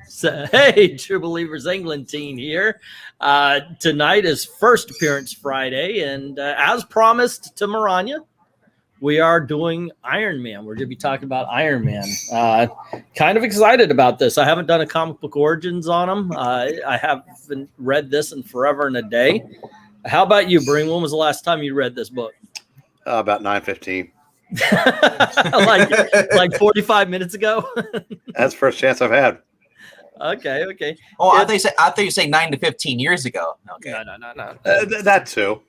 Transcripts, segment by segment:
So, hey, True Believers England team here. Tonight is first appearance Friday, and as promised to Maranya, we are doing Iron Man. We're going to be talking about Iron Man. Kind of excited about this. I haven't done a comic book origins on him. I haven't read this in forever and a day. How about you, Breen? When was the last time you read this book? About 9:15. like 45 minutes ago. That's the first chance I've had. Okay. Oh, I thought you say 9 to 15 years ago. Okay. No. That too.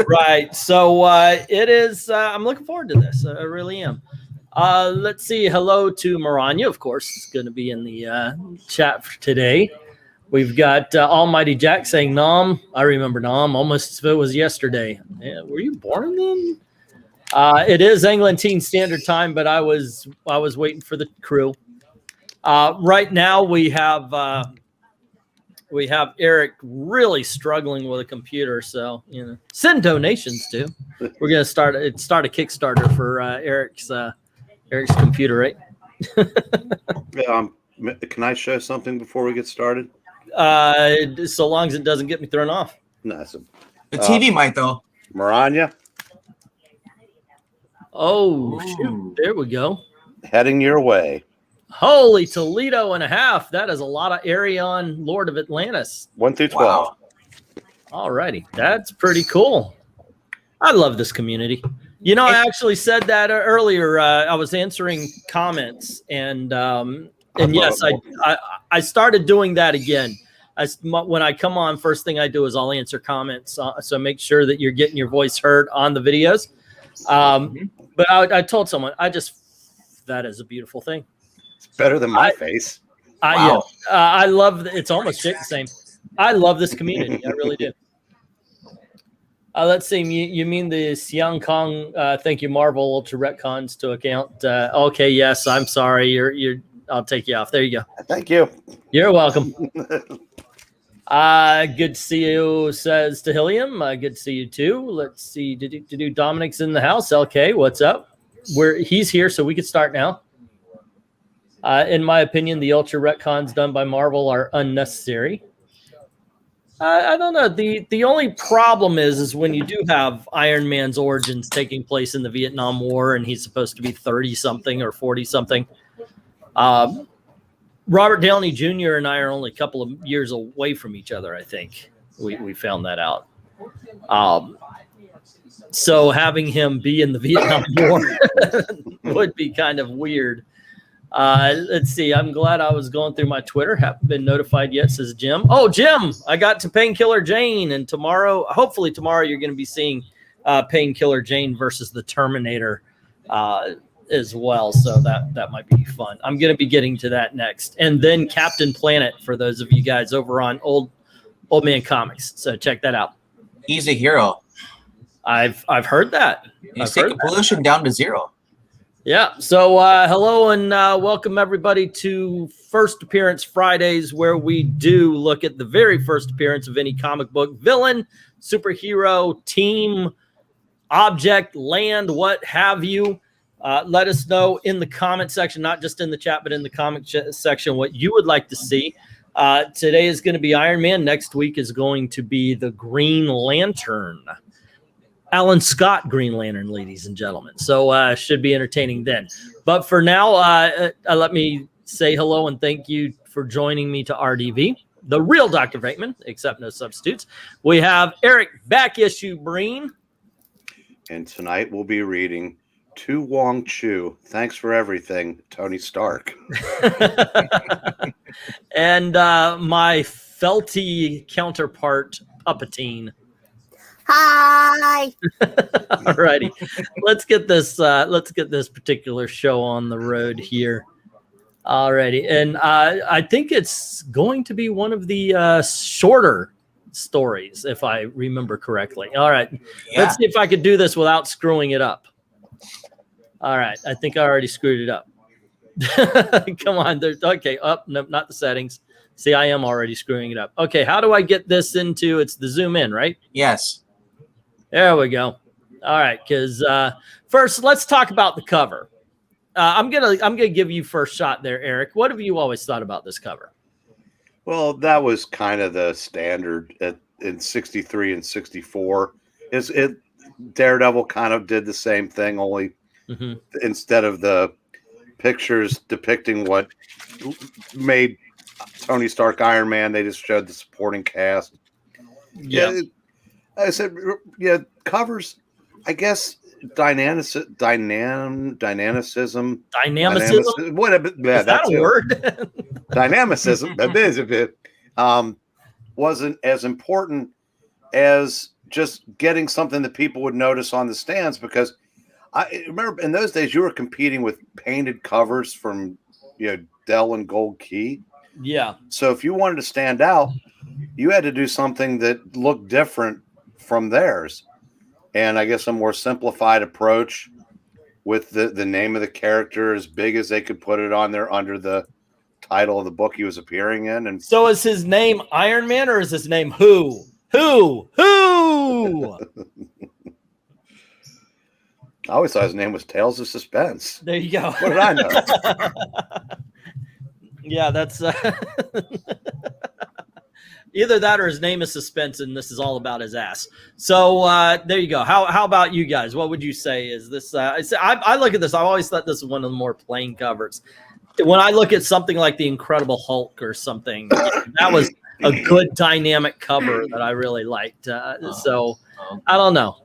Right. So it is. I'm looking forward to this. I really am. Let's see. Hello to Maranya, of course. It's going to be in the chat for today. We've got Almighty Jack saying Nom. I remember Nom almost as if it was yesterday. Yeah, were you born then? It is England Teen Standard Time, but I was waiting for the crew. Right now we have Eric really struggling with a computer, so send donations too. We're gonna start a Kickstarter for Eric's computer, right? Can I show something before we get started? So long as it doesn't get me thrown off. No, the TV might though. Maranya. Oh, shoot. There we go. Heading your way. Holy Toledo and a half. That is a lot of Arion Lord of Atlantis. 1 through 12. Wow. All righty. That's pretty cool. I love this community. I actually said that earlier. I was answering comments, and yes, I started doing that again. When I come on, first thing I do is I'll answer comments. So make sure that you're getting your voice heard on the videos. But I told someone, that is a beautiful thing. It's better than my face. Wow. Yeah, I love it's almost shaped the same. I love this community. I really do. Let's see. You mean the Xiang Kong? Thank you, Marvel Ultra Retcons to account. Okay, yes. I'm sorry. You're. I'll take you off. There you go. Thank you. You're welcome. Good to see you, says Tahilium. Good to see you too. Let's see. Do Dominic's in the house? LK, what's up? He's here, so we can start now. In my opinion, the Ultra Retcons done by Marvel are unnecessary. I don't know. The only problem is when you do have Iron Man's origins taking place in the Vietnam War, and he's supposed to be 30-something or 40-something. Robert Downey Jr. and I are only a couple of years away from each other, I think. We found that out. So having him be in the Vietnam War would be kind of weird. Let's see. I'm glad I was going through my Twitter. Haven't been notified yet, says Jim. Oh, Jim, I got to Painkiller Jane. And hopefully tomorrow, you're going to be seeing Painkiller Jane versus the Terminator as well. So that might be fun. I'm going to be getting to that next. And then Captain Planet for those of you guys over on Old Man Comics. So check that out. He's a hero. I've heard that. He's taking pollution down to 0. Yeah. So hello and welcome everybody to First Appearance Fridays, where we do look at the very first appearance of any comic book, villain, superhero, team, object, land, what have you. Let us know in the comment section, not just in the chat, but in the comment section, what you would like to see. Today is going to be Iron Man. Next week is going to be the Green Lantern. Alan Scott Green Lantern, ladies and gentlemen. So should be entertaining then. But for now, let me say hello and thank you for joining me to RDV, the real Dr. Venkman, except no substitutes. We have Eric back issue Breen. And tonight we'll be reading To Wong Chu. Thanks for everything, Tony Stark. And my felty counterpart, Puppetine. Hi. Alrighty, let's get this particular show on the road here. Alrighty, and I think it's going to be one of the shorter stories, if I remember correctly. All right, Let's see if I could do this without screwing it up. All right, I think I already screwed it up. Come on, okay. No, not the settings. See, I am already screwing it up. Okay, how do I get this into? It's the zoom in, right? Yes. There we go. All right, because first, let's talk about the cover. I'm gonna give you first shot there, Eric. What have you always thought about this cover? Well, that was kind of the standard in 63 and 64. Daredevil kind of did the same thing, only instead of the pictures depicting what made Tony Stark Iron Man, they just showed the supporting cast. Yeah. I said, yeah, covers, I guess, dynamicism. Whatever. Yeah, that's a word? Dynamicism. That is a bit. Wasn't as important as just getting something that people would notice on the stands, because I remember in those days you were competing with painted covers from Dell and Gold Key. Yeah. So if you wanted to stand out, you had to do something that looked different from theirs. And I guess a more simplified approach with the name of the character as big as they could put it on there under the title of the book he was appearing in. And so is his name Iron Man, or is his name Who? I always thought his name was Tales of Suspense. There you go. What did I know? Yeah, that's either that or his name is Suspense, and this is all about his ass. So there you go. How about you guys? What would you say is this? I look at this. I always thought this was one of the more plain covers. When I look at something like the Incredible Hulk or something, that was a good dynamic cover that I really liked. So I don't know.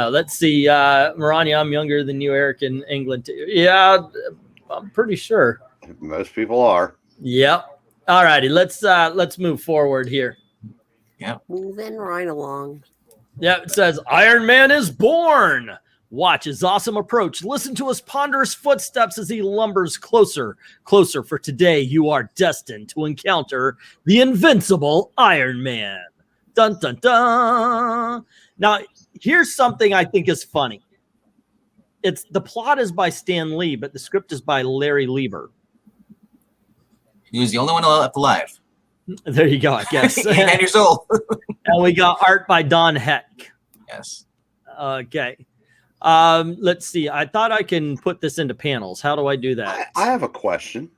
Let's see. Maranya, I'm younger than you, Eric, in England too. Yeah, I'm pretty sure. Most people are. Yep. All righty. Let's move forward here. Yeah. Moving right along. Yeah, it says Iron Man is born. Watch his awesome approach. Listen to his ponderous footsteps as he lumbers closer. For today you are destined to encounter the invincible Iron Man. Dun dun dun. Now, here's something I think is funny. The plot is by Stan Lee, but the script is by Larry Lieber. He was the only one left alive. There you go, I guess. 9 years old. And we got art by Don Heck. Yes. Okay. Let's see. I thought I can put this into panels. How do I do that? I have a question.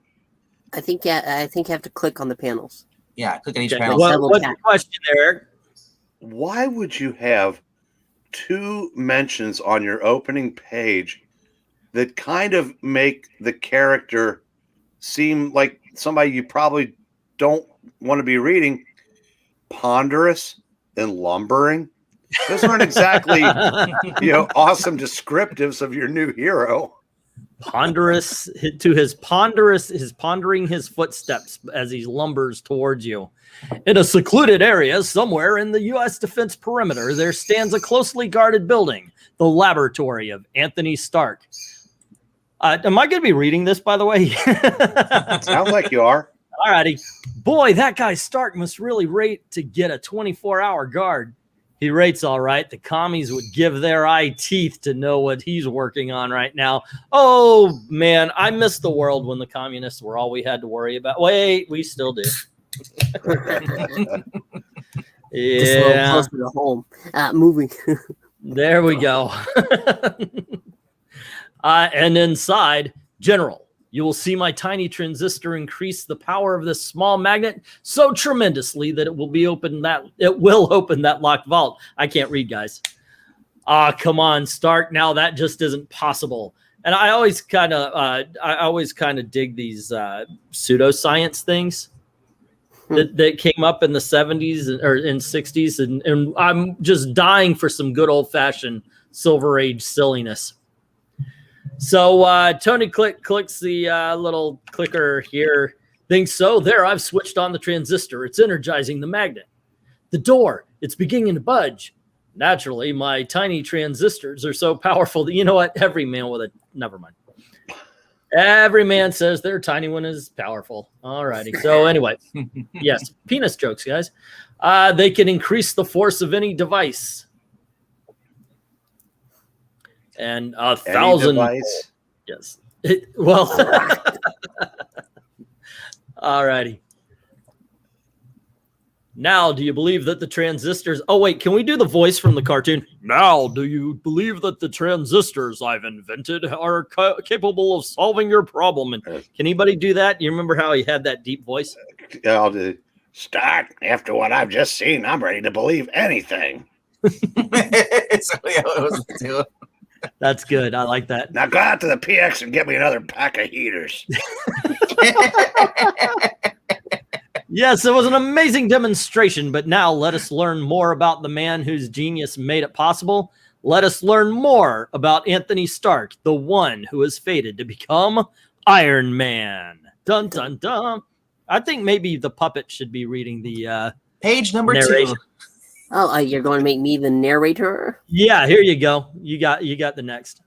I think you have to click on the panels. Yeah, click on each Okay. panel. What's the question there, Eric? Why would you have two mentions on your opening page that kind of make the character seem like somebody you probably don't want to be reading? Ponderous and lumbering. Those aren't exactly, awesome descriptives of your new hero. Ponderous to his pondering his footsteps as he lumbers towards you. In a secluded area somewhere in the U.S. defense perimeter, there stands a closely guarded building, the laboratory of Anthony Stark. Am I going to be reading this, by the way? Sounds like you are. All righty. Boy, that guy Stark must really rate to get a 24-hour guard. He rates all right. The commies would give their eye teeth to know what he's working on right now. Oh, man, I miss the world when the communists were all we had to worry about. Wait, we still do. Yeah. Just a little closer to home. Moving. There we go. And inside, General, you will see my tiny transistor increase the power of this small magnet so tremendously that it will open that locked vault. I can't read, guys. Come on, Stark. Now that just isn't possible. And I always kind of dig these pseudoscience things that came up in the 70s or in 60s, and I'm just dying for some good old fashioned Silver Age silliness. So Tony clicks the little clicker here. Thinks so. There, I've switched on the transistor. It's energizing the magnet. The door, it's beginning to budge. Naturally, my tiny transistors are so powerful that, you know what? Never mind. Every man says their tiny one is powerful. All righty. So anyway, yes, penis jokes, guys. They can increase the force of any device. And 1,000. Device? Yes. All righty. Now, do you believe that the transistors... Oh, wait, can we do the voice from the cartoon? Now, do you believe that the transistors I've invented are capable of solving your problem? And can anybody do that? You remember how he had that deep voice? I'll do. Start. After what I've just seen, I'm ready to believe anything. That's good. I like that. Now go out to the PX and get me another pack of heaters. Yes, it was an amazing demonstration, but now let us learn more about the man whose genius made it possible. Let us learn more about Anthony Stark, the one who is fated to become Iron Man. Dun, dun, dun. I think maybe the puppet should be reading the page number narration. 2. Oh, you're going to make me the narrator? Yeah, here you go. You got the next.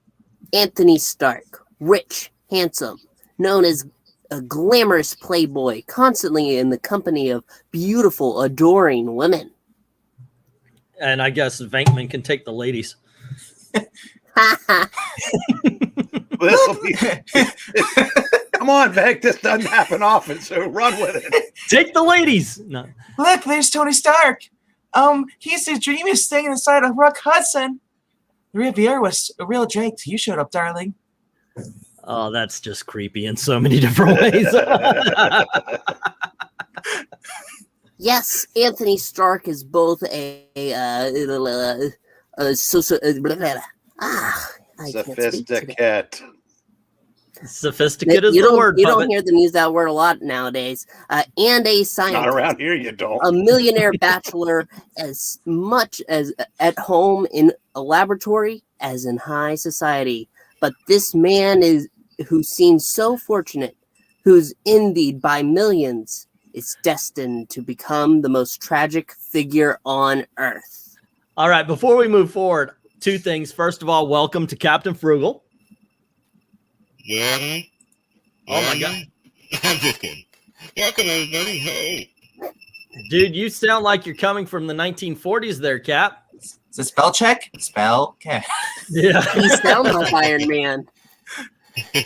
Anthony Stark, rich, handsome, known as a glamorous playboy, constantly in the company of beautiful, adoring women. And I guess Venkman can take the ladies. This'll be... Come on, Venk. This doesn't happen often, so run with it. Take the ladies. No. Look, there's Tony Stark. He's the dreamiest thing inside of Rock Hudson. The Riviera was a real drink till you showed up, darling. Oh, that's just creepy in so many different ways. Yes, Anthony Stark is both Sophisticate. Sophisticated is you the don't, word. You don't hear them use that word a lot nowadays. And a scientist. Not around here, you don't. A millionaire bachelor, as much as at home in a laboratory as in high society. But this man who seems so fortunate, who's envied by millions, is destined to become the most tragic figure on Earth. All right, before we move forward, 2 things. First of all, welcome to Captain Frugal. Yeah. Oh my God. I'm just kidding. Welcome, everybody. Hey. Dude, you sound like you're coming from the 1940s there, Cap. Is it spell check? Spell check. Yeah. He sounds like Iron Man. Well,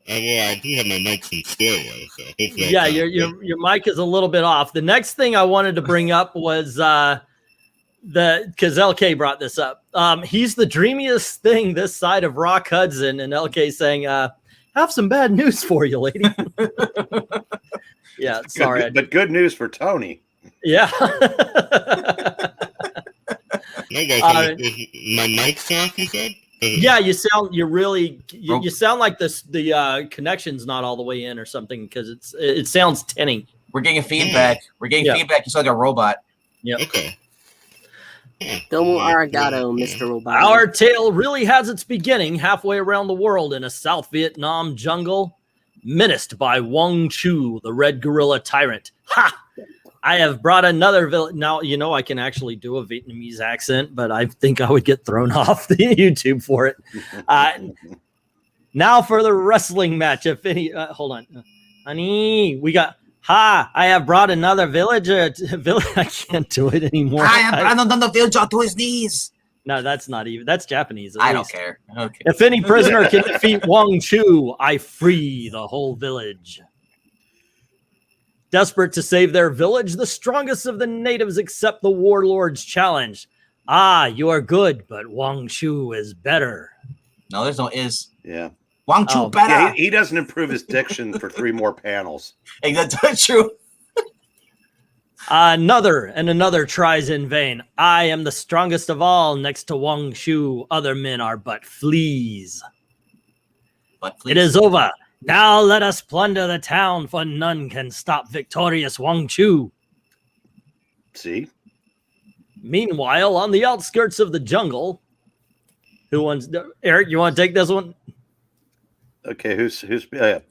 I do have my mic in stereo, so hopefully. Yeah, your mic is a little bit off. The next thing I wanted to bring up was because LK brought this up. He's the dreamiest thing this side of Rock Hudson, and LK saying, have some bad news for you, lady. Yeah, sorry. But good news for Tony. Yeah. No, guys, my mic's off, you said? Yeah, you sound like the connection's not all the way in or something, because it sounds tinny. We're getting feedback. We're getting feedback. You sound like a robot. Yeah. Okay. Domo arigato, Mr. Robot. Our tale really has its beginning halfway around the world in a South Vietnam jungle, menaced by Wong Chu, the red gorilla tyrant. Ha! I have brought another villain. Now, you know, I can actually do a Vietnamese accent, but I think I would get thrown off the YouTube for it. Now for the wrestling match. If any, hold on. Honey, we got... Ha! I have brought another villager. I can't do it anymore. I have brought another villager to his knees. No, that's not even. That's Japanese. I don't care. Okay. If any prisoner can defeat Wong Chu, I free the whole village. Desperate to save their village, the strongest of the natives accept the warlord's challenge. Ah, you are good, but Wong Chu is better. No, there's no is. Yeah. Wong Chu better. Yeah, he doesn't improve his diction for 3 more panels. Hey, that's true. Another tries in vain. I am the strongest of all. Next to Wong Chu, other men are but fleas. It is over. Now let us plunder the town, for none can stop victorious Wong Chu. See? Meanwhile, on the outskirts of the jungle, who wants? Eric, you want to take this one? Okay, who's the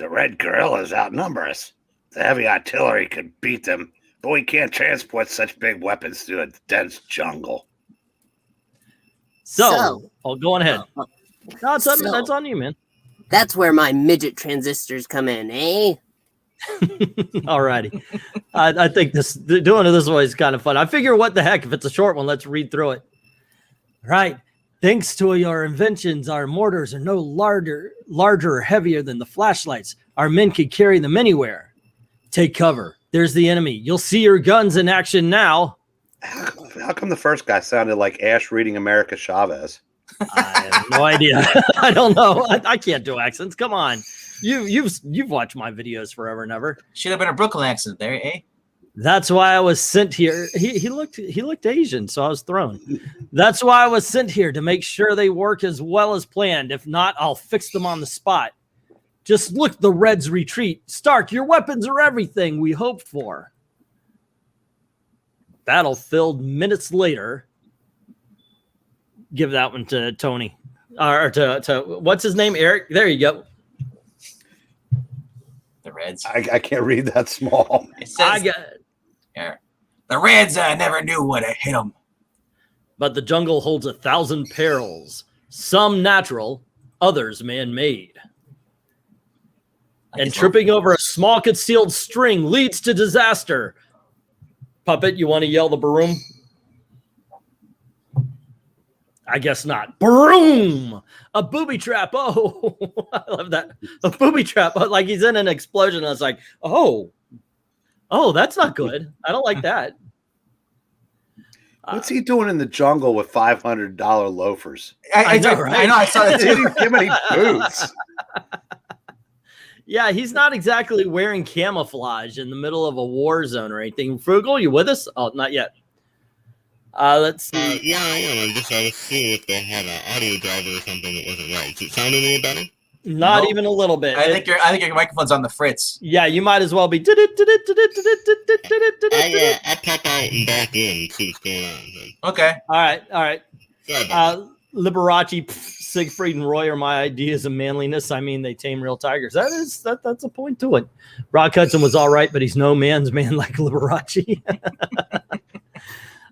red gorillas outnumber us. The heavy artillery could beat them, but we can't transport such big weapons through a dense jungle. So I'll go on ahead. No, that's on you, man. That's where my midget transistors come in, eh? Alrighty. I think doing it this way is kind of fun. I figure, what the heck, if it's a short one, let's read through it. Right. Thanks to your inventions, our mortars are no larger or heavier than the flashlights. Our men can carry them anywhere. Take cover. There's the enemy. You'll see your guns in action now. How come the first guy sounded like Ash reading America Chavez? I have no idea. I don't know. I can't do accents. Come on. You've watched my videos forever and ever. Should have been a Brooklyn accent there, eh? That's why I was sent here. He looked Asian, so I was thrown. That's why I was sent here, to make sure they work as well as planned. If not, I'll fix them on the spot. Just look, the Reds retreat. Stark, your weapons are everything we hoped for. Battlefield minutes later. Give that one to Tony. Or to what's his name? Eric? There you go. The Reds. I can't read that small. It says, Yeah. the Reds never knew what to hit them. But the jungle holds 1,000 perils. Some natural, others man-made. And tripping over a small concealed string leads to disaster. Puppet, you want to yell the broom? I guess not. Broom! A booby trap. Oh, I love that. A booby trap. Like he's in an explosion. I was like, oh, that's not good. I don't like that. What's he doing in the jungle with $500 loafers? I know, right? I know. I saw that He too. didn't give any boots. Yeah, he's not exactly wearing camouflage in the middle of a war zone or anything. Frugal, you with us? Oh, not yet. Let's see. Yeah, I am. I was seeing if they had an audio driver or something that wasn't right. Is it sounding any better? Not Nope. even a little bit. I think your microphone's on the fritz. Yeah, you might as well be. I'll pop out and back in and see what's going on. Okay. All right. Sorry about Liberace, Siegfried, and Roy are my ideas of manliness. I mean, they tame real tigers. That's a point to it. Rock Hudson was all right, but he's no man's man like Liberace.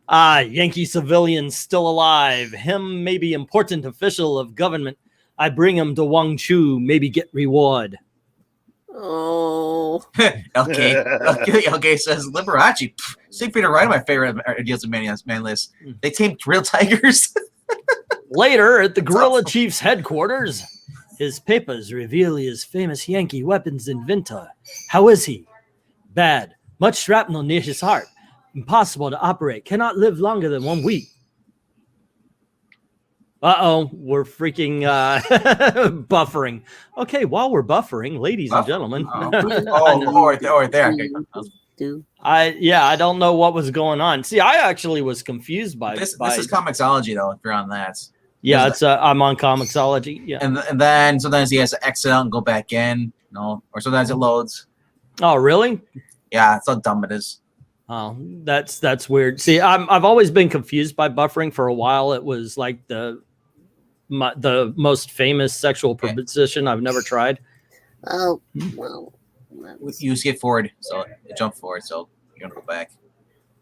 Yankee civilians still alive. Him maybe important official of government. I bring him to Wang Chu, maybe get reward. Oh, Okay, says Liberace. Siegfried and Roy are my favorite ideas of man list. They tamed real tigers. Later, at the guerrilla awesome. chief's headquarters, his papers reveal he is famous Yankee weapons inventor. How is he? Bad. Much shrapnel near his heart. Impossible to operate. Cannot live longer than 1 week. Uh-oh, we're freaking buffering. Okay, while we're buffering, ladies and gentlemen. Or there. do. I don't know what was going on. See, I actually was confused by This is Comixology, though, if you're on that. Yeah, it's I'm on Comixology. Yeah. And then sometimes he has to exit out and go back in. No, or sometimes it loads. Oh, really? Yeah, that's how dumb it is. Oh, that's weird. See, I've always been confused by buffering. For a while, it was like the most famous sexual position I've never tried. Oh, well. You skip forward, so it jumped forward, so you're gonna go back.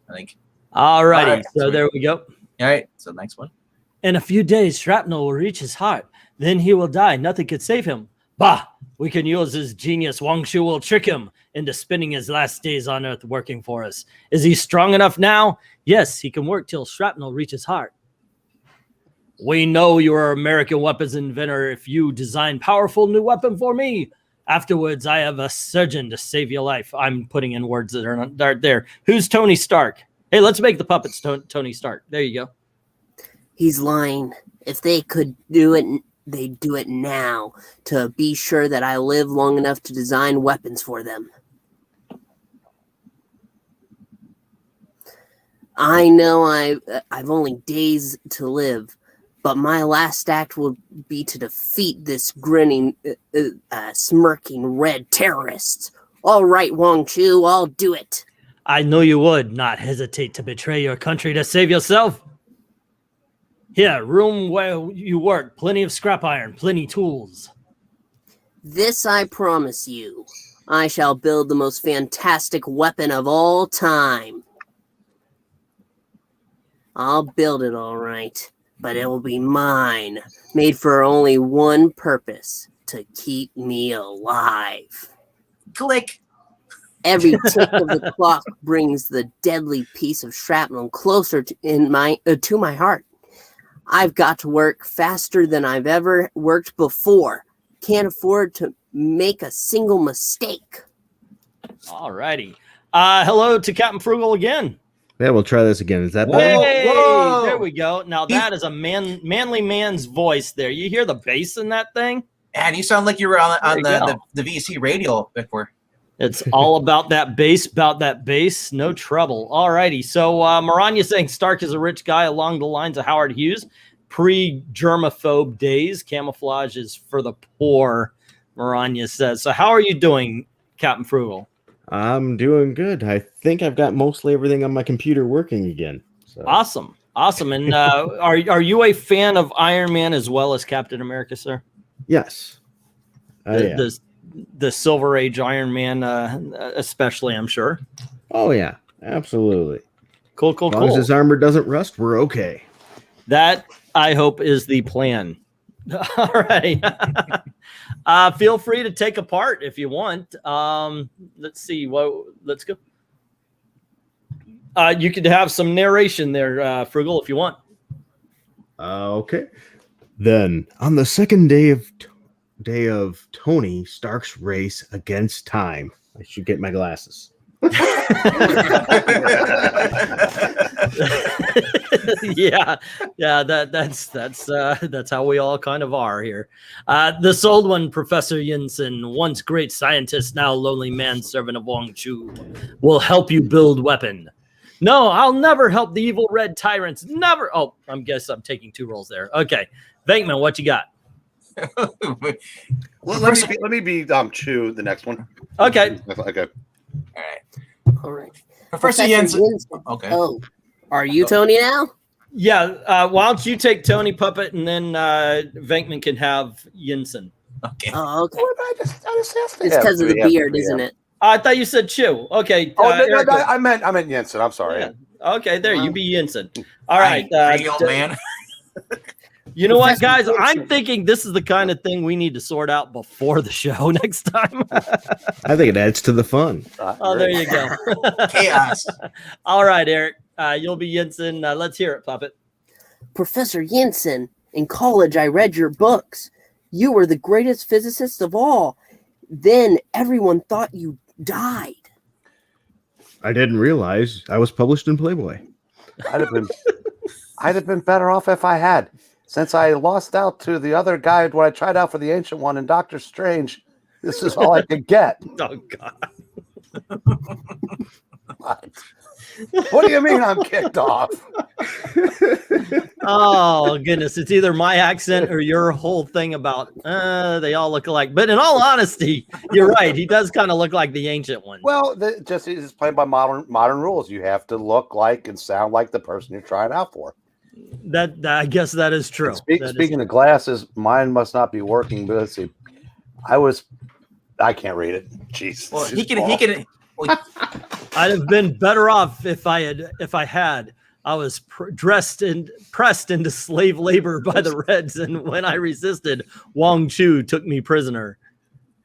I think. Alrighty, Alright, so sweet. there we go. All right, so next one. In a few days, shrapnel will reach his heart. Then he will die. Nothing could save him. Bah! We can use his genius. Wang Shu will trick him into spending his last days on Earth working for us. Is he strong enough now? Yes, he can work till shrapnel reaches heart. We know you are American weapons inventor if you design powerful new weapon for me. Afterwards, I have a surgeon to save your life. I'm putting in words that aren't there. Who's Tony Stark? Hey, let's make the puppets Tony Stark. There you go. He's lying. If they could do it, they'd do it now to be sure that I live long enough to design weapons for them. I know I've only days to live, but my last act will be to defeat this grinning, smirking red terrorists. All right, Wang Chu, I'll do it. I know you would not hesitate to betray your country to save yourself. Here, room where you work, plenty of scrap iron, plenty tools. This I promise you. I shall build the most fantastic weapon of all time. I'll build it all right, but it will be mine, made for only one purpose, to keep me alive. Click. Every tick of the clock brings the deadly piece of shrapnel closer to my heart. I've got to work faster than I've ever worked before. Can't afford to make a single mistake. Alrighty. Hello to Captain Frugal again. Yeah, we'll try this again. Is that better? Hey, Whoa. there we go. Now that is a manly man's voice there. You hear the bass in that thing? And you sound like you were on There you the VC radio before. It's all about that bass, no trouble. All righty. So Maranya saying Stark is a rich guy along the lines of Howard Hughes. Pre-germaphobe days. Camouflage is for the poor, Maranya says. So how are you doing, Captain Frugal? I'm doing good. I think I've got mostly everything on my computer working again. So. Awesome. And are you a fan of Iron Man as well as Captain America, sir? Yes. The Silver Age Iron Man, especially, I'm sure. Oh, yeah. Absolutely. Cool. As long as his armor doesn't rust, we're okay. That, I hope, is the plan. All right. Feel free to take a part if you want. Let's see. Let's go. You could have some narration there, Frugal, if you want. Okay. Then, on the second day of Tony Stark's race against time, I should get my glasses. yeah, that's how we all kind of are here. This old one, Professor Yinsen, once great scientist, now lonely man, servant of Wong Chu, will help you build weapon. No, I'll never help the evil red tyrants. Never. Oh, I guess I'm taking 2 roles there. Okay, VENKMAN, what you got? Well, let me be Chu the next one. Okay. All right. Professor Professor Jensen. Okay. Oh, are you Tony now? Yeah. Why don't you take Tony Puppet and then VENKMAN can have Yinsen. Okay. Oh, okay. I just asked It's because of the beard, isn't it? I thought you said Chew. Okay. No, Erica. I meant Jensen. I'm sorry. Yeah. Okay, there you be Yinsen. All right, old man. You know what, guys? I'm thinking this is the kind of thing we need to sort out before the show next time. I think it adds to the fun. Oh, there you go. Chaos. All right, Eric. You'll be Yinsen. Let's hear it, Puppet. Professor Yinsen, in college I read your books. You were the greatest physicist of all. Then everyone thought you died. I didn't realize I was published in Playboy. I'd have been better off if I had. Since I lost out to the other guy when I tried out for the Ancient One and Doctor Strange, this is all I could get. Oh, God. What do you mean I'm kicked off? Oh, goodness. It's either my accent or your whole thing about they all look alike. But in all honesty, you're right. He does kind of look like the Ancient One. Well, it's playing by modern rules. You have to look like and sound like the person you're trying out for. That I guess that is true. Speaking of glasses, mine must not be working. But let's see. I can't read it. Jeez. Well, he can. I'd have been better off if I had. I was pressed into slave labor by the Reds, and when I resisted, Wong Chu took me prisoner.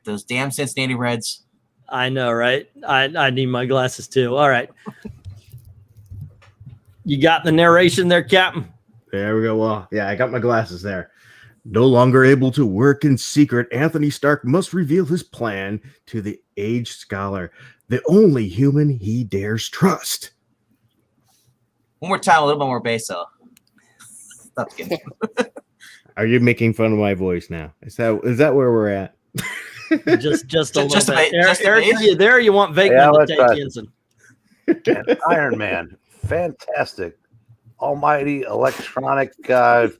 Those damn Cincinnati Reds. I know, right? I need my glasses too. All right. You got the narration there, Captain? There we go. Well, yeah, I got my glasses there. No longer able to work in secret, Anthony Stark must reveal his plan to the aged scholar, the only human he dares trust. One more time, a little bit more bass, though. Stop kidding. Are you making fun of my voice now? Is that where we're at? just a little bit. Just Eric, are you there? You want VENKMAN to take Yinsen? Iron Man, fantastic, almighty, electronic.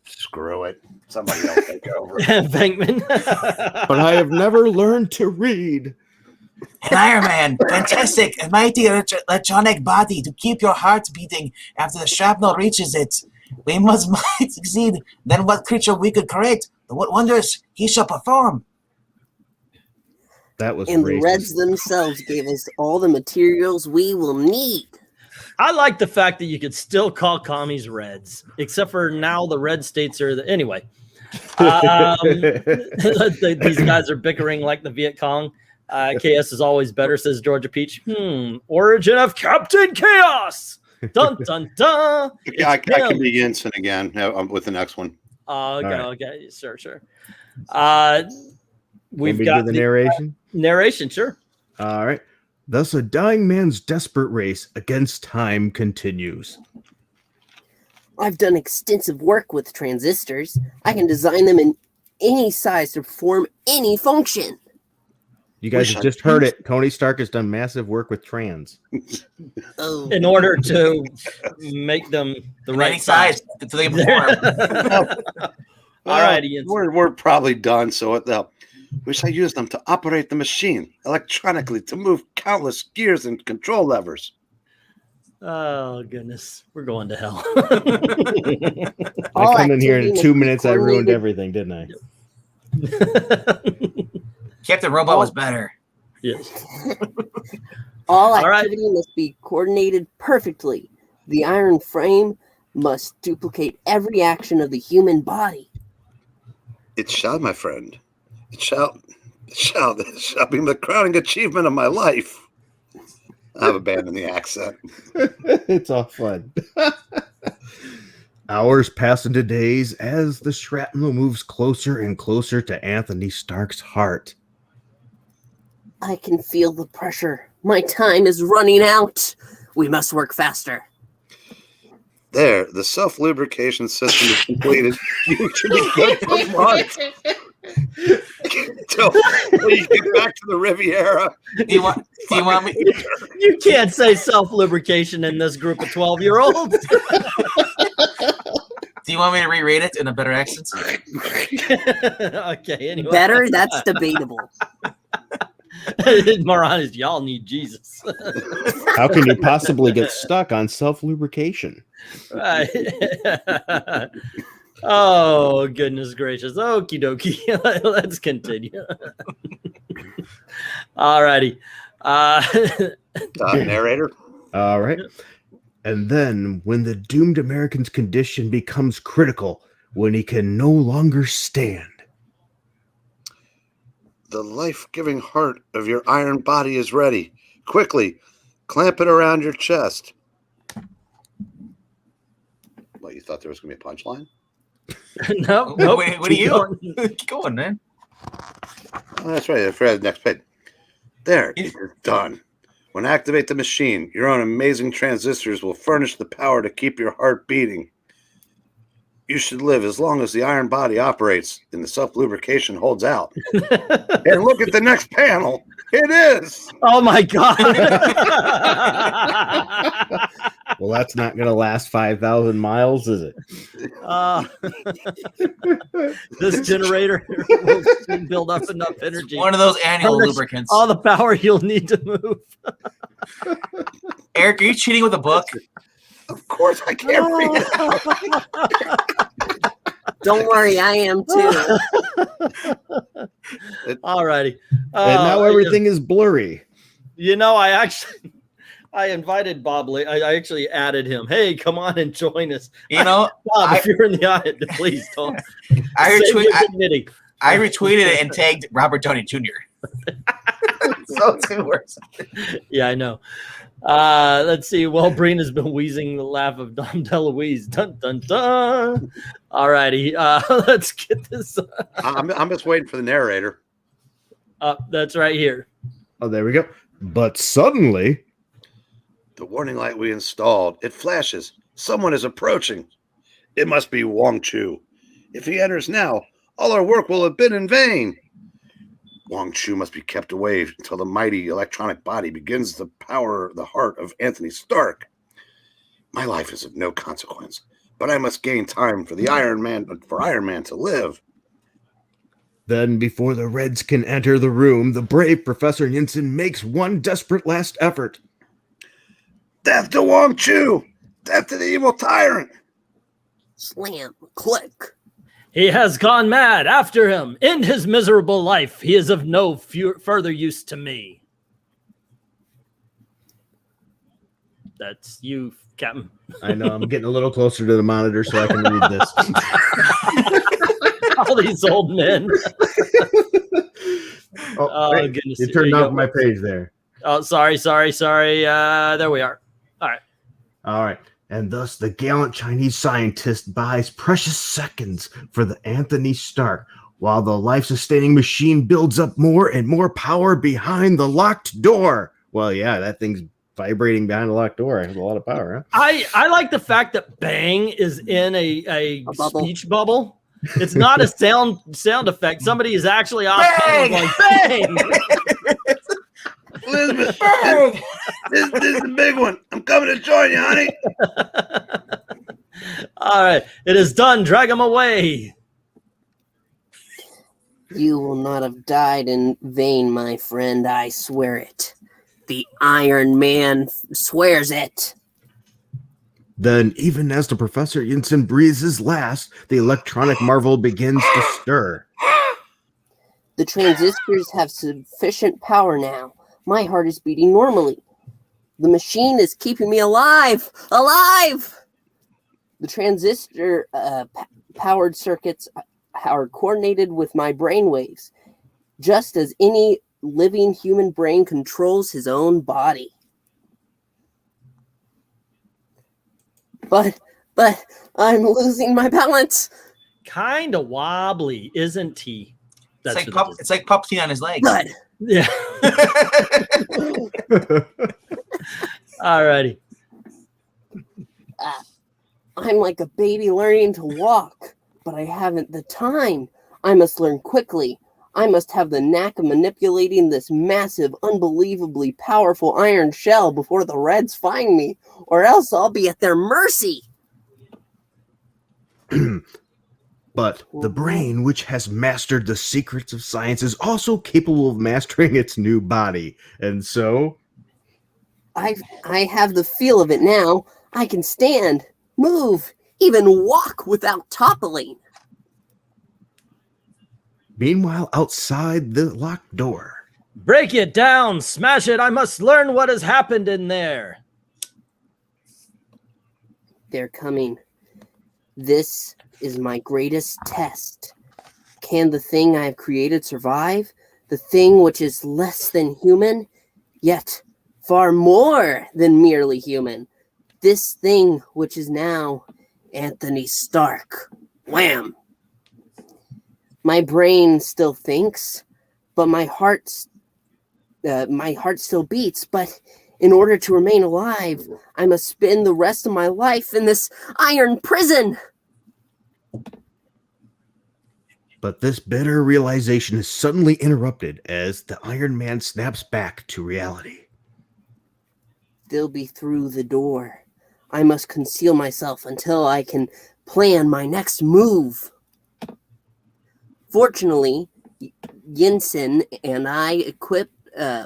Screw it. Somebody else take over. VENKMAN. But I have never learned to read. And Iron Man, fantastic, a mighty electronic body to keep your heart beating after the shrapnel reaches it. We must succeed. Then what creature we could create, what wonders he shall perform. That was And racist. the Reds themselves gave us all the materials we will need. I like the fact that you could still call commies Reds, except for now the red states are anyway. These guys are bickering like the Viet Cong. KS is always better, says Georgia Peach. Origin of Captain Chaos. Dun dun dun. Yeah, I can be Jensen again with the next one. Okay, right. okay, sure. We've Maybe got do the narration. Narration, sure. All right. Thus, a dying man's desperate race against time continues. I've done extensive work with transistors. I can design them in any size to perform any function. You guys have just heard it. Tony Stark has done massive work with trans. Oh. In order to make them the right Any size so they can perform. All right, Ian. We're probably done. So we shall use them to operate the machine electronically to move countless gears and control levers. Oh, goodness. We're going to hell. I come in here in 2 minutes. I ruined everything, didn't I? Captain Robot was better. Yes. All All right. activity must be coordinated perfectly. The iron frame must duplicate every action of the human body. It shall, my friend. It shall be the crowning achievement of my life. I've abandoned the accent. It's all fun. Hours pass into days as the shrapnel moves closer and closer to Anthony Stark's heart. I can feel the pressure. My time is running out. We must work faster. There, the self-lubrication system is completed. You should be good for months. Till you get back to the Riviera. Do you want me? You can't say self-lubrication in this group of 12-year-olds. Do you want me to reread it in a better accent? Okay, anyway. Better? That's debatable. Moran is, y'all need Jesus. How can you possibly get stuck on self-lubrication? Right. Oh, goodness gracious. Okie dokie. Let's continue. All righty. Narrator. All right. And then, when the doomed American's condition becomes critical, when he can no longer stand. The life-giving heart of your iron body is ready. Quickly, clamp it around your chest. What, you thought there was going to be a punchline? Nope. What are you? Keep going, man. Oh, that's right. I forgot the next page. There, you're done. When activate the machine, your own amazing transistors will furnish the power to keep your heart beating. You should live as long as the iron body operates and the self-lubrication holds out. And look at the next panel. It is. Oh, my God. Well, that's not going to last 5,000 miles, is it? This generator will soon build up enough energy. One of those annual lubricants. All the power you'll need to move. Eric, are you cheating with a book? Of course I can't read it. Don't worry, I am too. All righty. And now everything is blurry. You know, I invited Bob. I actually added him. Hey, come on and join us. You know, Bob, if you're in the audience, please don't. I I retweeted it and tagged Robert Downey Jr. So it's even worse. Yeah, I know. Let's see. Well, Breen has been wheezing the laugh of Dom DeLuise. Dun dun dun. All righty. Let's get this. I'm just waiting for the narrator. That's right here. Oh, there we go. But suddenly, The warning light we installed. It flashes. Someone is approaching. It must be Wong Chu. If he enters now, all our work will have been in vain. Wong Chu must be kept away until the mighty electronic body begins to power the heart of Anthony Stark. My life is of no consequence, but I must gain time for Iron Man to live. then before the Reds can enter the room, the brave Professor Yinsen makes one desperate last effort. Death to Wong Chu! Death to the evil tyrant! Slam, click. He has gone mad. After him. End his miserable life. He is of no further use to me. That's you, Captain. I know, I'm getting a little closer to the monitor so I can read this. All these old men. Wait, goodness. you turned off my page there. Oh, sorry. There we are. All right. And thus the gallant Chinese scientist buys precious seconds for the Anthony Stark, while the life-sustaining machine builds up more and more power behind the locked door. Well, yeah, that thing's vibrating behind a locked door. It has a lot of power, huh? I like the fact that Bang is in a bubble. speech bubble. It's not a sound effect. Somebody is actually off camera going, Bang! Elizabeth, this is the big one. I'm coming to join you, honey. All right, it is done. Drag him away. You will not have died in vain, my friend. I swear it. The Iron Man swears it. Then, even as the Professor Jensen breathes his last, the electronic marvel begins to stir. The transistors have sufficient power now. My heart is beating normally. The machine is keeping me alive! Alive! The transistor powered circuits are coordinated with my brain waves, just as any living human brain controls his own body. But I'm losing my balance. Kind of wobbly, isn't he? It's like, what it is. it's like puppeting on his legs. Good. Yeah. All righty. I'm like a baby learning to walk, but I haven't the time. I must learn quickly. I must have the knack of manipulating this massive, unbelievably powerful iron shell before the Reds find me, or else I'll be at their mercy. But the brain, which has mastered the secrets of science, is also capable of mastering its new body. And so... I have the feel of it now. I can stand, move, even walk without toppling. Meanwhile, outside the locked door... Break it down, smash it. I must learn what has happened in there. They're coming. This is my greatest test. Can the thing I have created survive? The thing which is less than human, yet far more than merely human. This thing which is now Anthony Stark. Wham! My brain still thinks, but my heart still beats. But in order to remain alive, I must spend the rest of my life in this iron prison. But this bitter realization is suddenly interrupted as the Iron Man snaps back to reality. They'll be through the door. I must conceal myself until I can plan my next move. Fortunately, Jensen and I equipped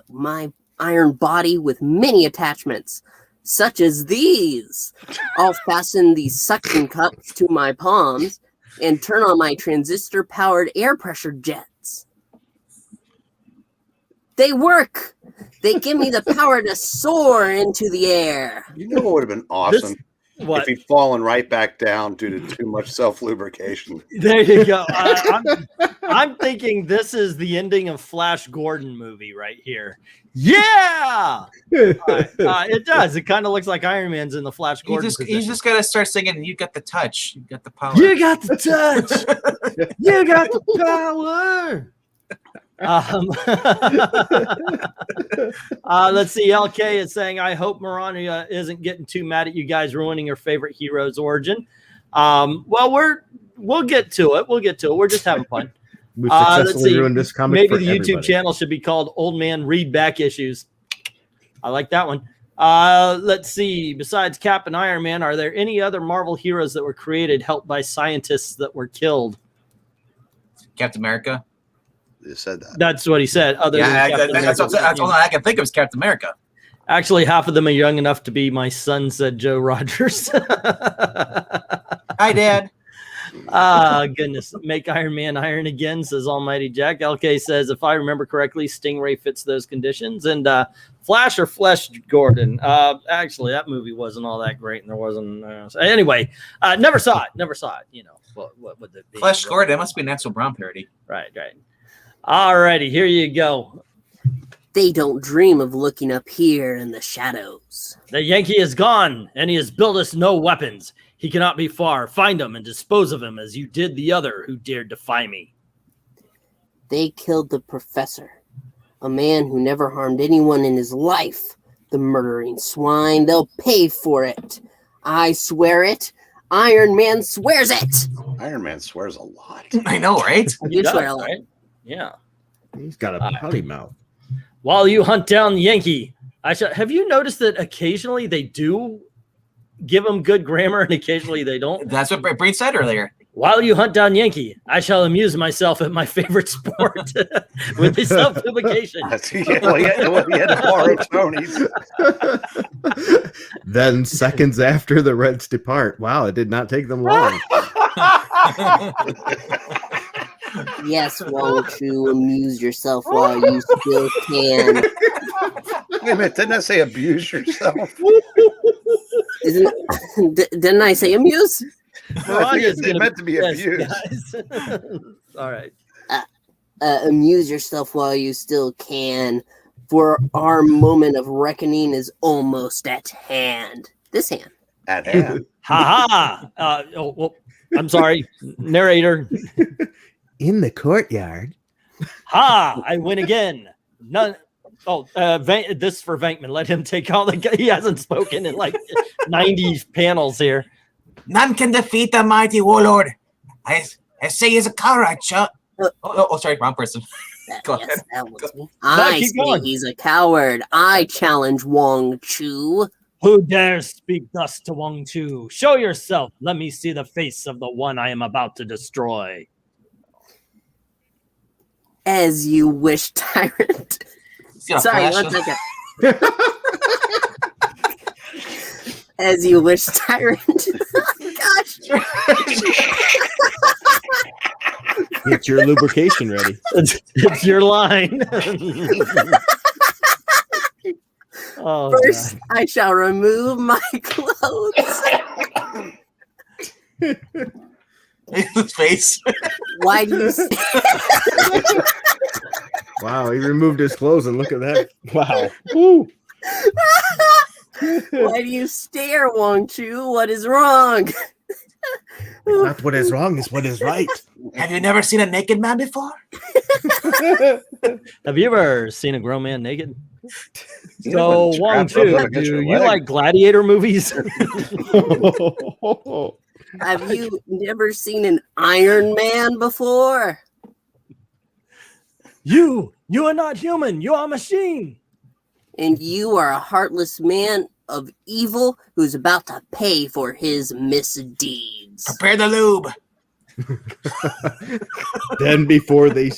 my iron body with many attachments, such as these. I'll fasten these suction cups to my palms and turn on my transistor-powered air pressure jets. They work! They give me the power to soar into the air. You know what would have been awesome? What? If he'd fallen right back down due to too much self-lubrication. There you go. I'm thinking this is the ending of Flash Gordon movie right here. Yeah! It does. It kind of looks like Iron Man's in the Flash Gordon You just got to start singing, you got the touch, you got the power. You got the touch. You got the power. Let's see. LK is saying, I hope Marania isn't getting too mad at you guys ruining her favorite hero's origin. Well, we'll get to it. We're just having fun. We've successfully ruined this comic. Maybe for the YouTube everybody. channel should be called Old Man Read Back Issues. I like that one. Let's see. Besides Cap and Iron Man, are there any other Marvel heroes that were created helped by scientists that were killed? Captain America. You said that. That's what he said. Other than Captain That's America. all I can think of is Captain America. Actually, half of them are young enough to be my son, said Joe Rogers. Hi, Dad. Goodness. Make Iron Man iron again, says Almighty Jack. LK says, if I remember correctly, Stingray fits those conditions. And Flash or Flesh Gordon. Actually, that movie wasn't all that great, and there wasn't. Anyway, never saw it. You know, what would it be? Flesh Gordon. That must be an Axel Brown parody. Right. All righty, here you go. They don't dream of looking up here in the shadows. The Yankee is gone, and he has built us no weapons. He cannot be far. Find him and dispose of him as you did the other who dared defy me. They killed the professor. A man who never harmed anyone in his life. The murdering swine, they'll pay for it. I swear it. Iron Man swears it. Iron Man swears a lot. I know, right? You does, swear a lot. right? Yeah. He's got a potty mouth. While you hunt down Yankee, have you noticed that occasionally they do give him good grammar and occasionally they don't? That's what Breen said earlier. While you hunt down Yankee, I shall amuse myself at my favorite sport with the self-publication. Well, he had to borrow Tony's. Then seconds after the Reds depart. Wow, it did not take them long. Yes, Wong Chu, amuse yourself while you still can. Wait a minute, didn't I say abuse yourself? Didn't I say amuse? No, I think it's meant to be abused. All right. Amuse yourself while you still can, for our moment of reckoning is almost at hand. This hand. At hand. Ha ha. Well, I'm sorry, narrator. In the courtyard. Ha! I win again. None. Oh, this for Venkman. Let him take all the. He hasn't spoken in like 90 panels here. None can defeat the mighty warlord. I say he's a coward, Chuck. Sorry, wrong person. Go Yes, ahead. that was me. No, I keep say going. he's a coward. I challenge Wong Chu. Who dares speak thus to Wong Chu? Show yourself. Let me see the face of the one I am about to destroy. As you wish, tyrant. Sorry, one second. As you wish, tyrant. Gosh. Get your lubrication ready. It's your line. Oh, First, God. I shall remove my clothes. His face. Why do you say Wow, he removed his clothes and look at that. Wow. Woo. Why do you stare, Wong Chu? What is wrong? Not what is wrong, is what is right. Have you never seen a naked man before? Have you ever seen a grown man naked? You So, know, Wong strapped up Chu, against do your you leg. like gladiator movies? Have you never seen an Iron Man before? You are not human. You are a machine. And you are a heartless man of evil who's about to pay for his misdeeds. Prepare the lube. Then before the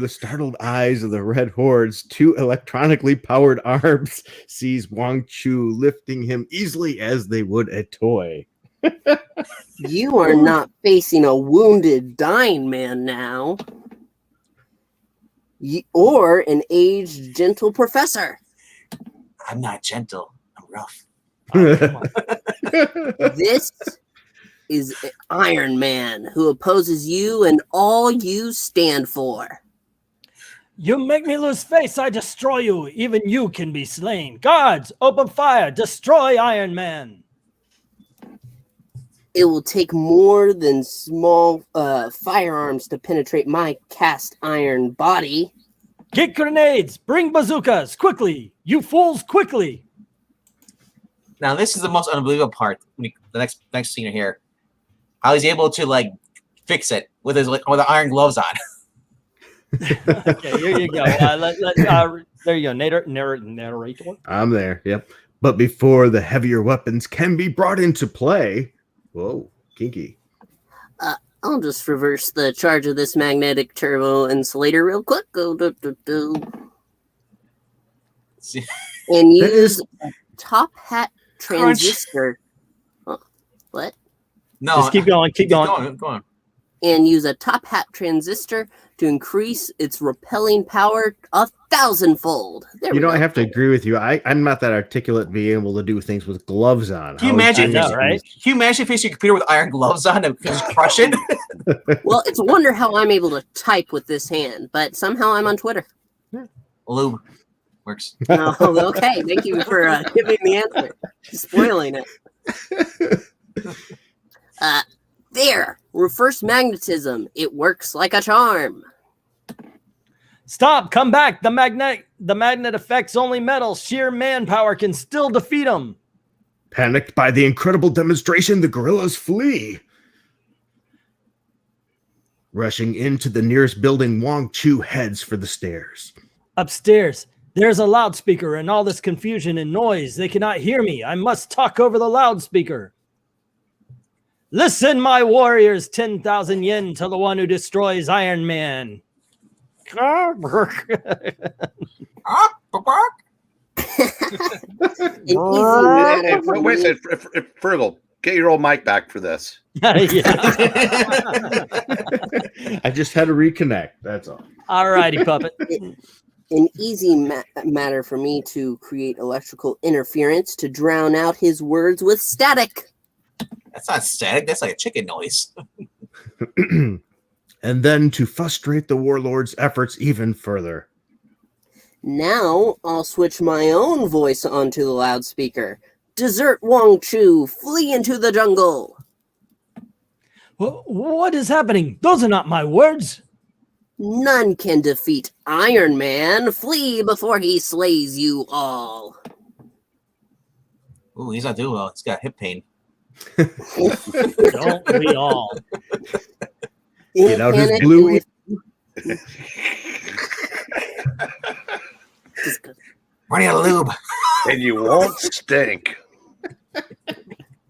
startled eyes of the red hordes, two electronically powered arms sees Wong Chu lifting him easily as they would a toy. You are not facing a wounded, dying man now. Or an aged, gentle professor. I'm not gentle. I'm rough. This is Iron Man who opposes you and all you stand for. You make me lose face. I destroy you. Even you can be slain. Guards, open fire. Destroy Iron Man. It will take more than small firearms to penetrate my cast iron body. Get grenades. Bring bazookas. Quickly. You fools, quickly. Now this is the most unbelievable part. The next scene here, how he's able to like fix it with his with the iron gloves on. Okay, here you go. There you go. Narrator. I'm there. Yep. But before the heavier weapons can be brought into play, whoa, kinky. I'll just reverse the charge of this magnetic turbo insulator real quick. Go, do, do, do. And use a top hat transistor. What? No, Just keep going. Keep going. Go on. And use a top hat transistor to increase its repelling power 1,000-fold. There You we know, go. I have to agree with you. I'm not that articulate being able to do things with gloves on. Can you How is imagine? that- right? Can you imagine facing your computer with iron gloves on and just crush it? Well, it's a wonder how I'm able to type with this hand, but somehow I'm on Twitter. Lube works. Oh, okay. Thank you for giving the answer. Spoiling it. There. Reverse magnetism. It works like a charm. Stop! Come back! The magnet affects only metal. Sheer manpower can still defeat him. Panicked by the incredible demonstration, the gorillas flee. Rushing into the nearest building, Wong Chu heads for the stairs. Upstairs, there's a loudspeaker and all this confusion and noise. They cannot hear me. I must talk over the loudspeaker. Listen, my warriors, 10,000 yen to the one who destroys Iron Man. Wait a second, Fergal, get your old mic back for this. I just had to reconnect. That's all. All righty, puppet. An easy matter for me to create electrical interference to drown out his words with static. That's not static. That's like a chicken noise. And then to frustrate the warlord's efforts even further. Now I'll switch my own voice onto the loudspeaker. Desert Wong Chu, flee into the jungle. What is happening? Those are not my words. None can defeat Iron Man. Flee before he slays you all. Ooh, he's not doing well. He's got hip pain. Don't we all? Get out his blue. Running out of lube. And you won't stink.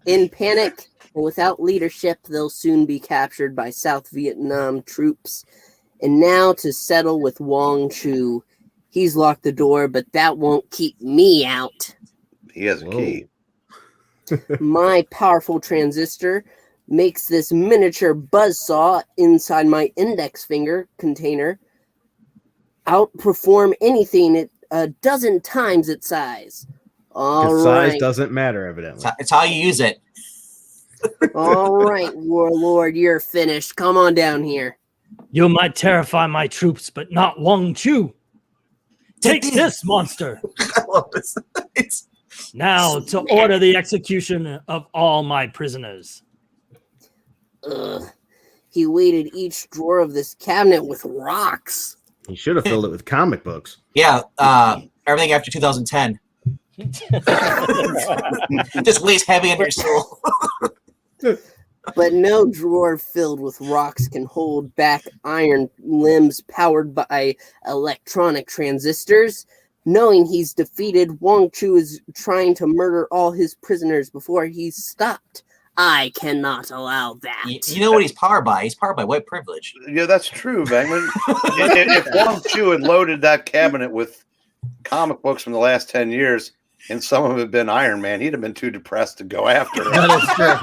In panic and without leadership, they'll soon be captured by South Vietnam troops. And now to settle with Wong Chu. He's locked the door, but that won't keep me out. He has a key. My powerful transistor makes this miniature buzzsaw inside my index finger container outperform anything a dozen times its size. All right. Size doesn't matter, evidently. It's how you use it. All right, Warlord, you're finished. Come on down here. You might terrify my troops, but not Wong Chu. Take this, monster. I love this. Now to order the execution of all my prisoners. Ugh. He weighted each drawer of this cabinet with rocks. He should have filled it with comic books. Yeah, everything after 2010. Just weighs heavy on your soul. But no drawer filled with rocks can hold back iron limbs powered by electronic transistors. Knowing he's defeated, Wong Chu is trying to murder all his prisoners before he's stopped. I cannot allow that. You know what he's powered by? He's powered by white privilege. Yeah, that's true, Venkman. If Wong Chu had loaded that cabinet with comic books from the last 10 years, and some of them had been Iron Man, he'd have been too depressed to go after it. That is true,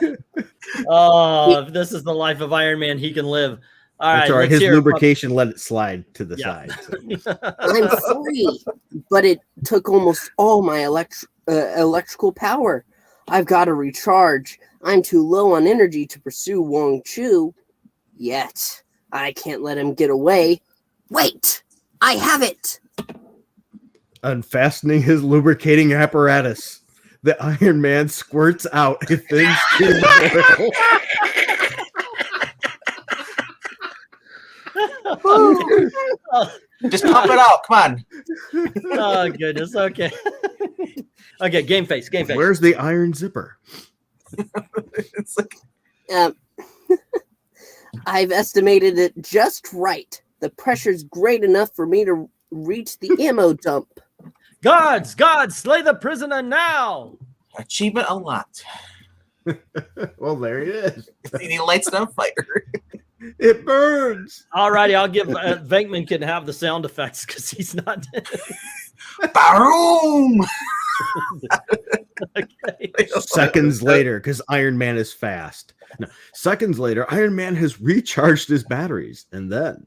yeah. Oh, if this is the life of Iron Man, he can live. All right, his lubrication let it slide to the side. So. I'm free, but it took almost all my electrical power. I've got to recharge. I'm too low on energy to pursue Wong Chu. Yet, I can't let him get away. Wait! I have it! Unfastening his lubricating apparatus, the Iron Man squirts out a thin stream of oil. Just pump it out. Come on. Oh, goodness. Okay. Okay, game face. Where's the iron zipper? It's like... I've estimated it just right. The pressure's great enough for me to reach the ammo dump. Guards, slay the prisoner now. Achievement unlocked. Well, there he is. He lights it on fire. It burns. All righty, I'll give Venkman can have the sound effects because he's not. Boom! Okay. Seconds later, because Iron Man is fast. No, seconds later, Iron Man has recharged his batteries, and then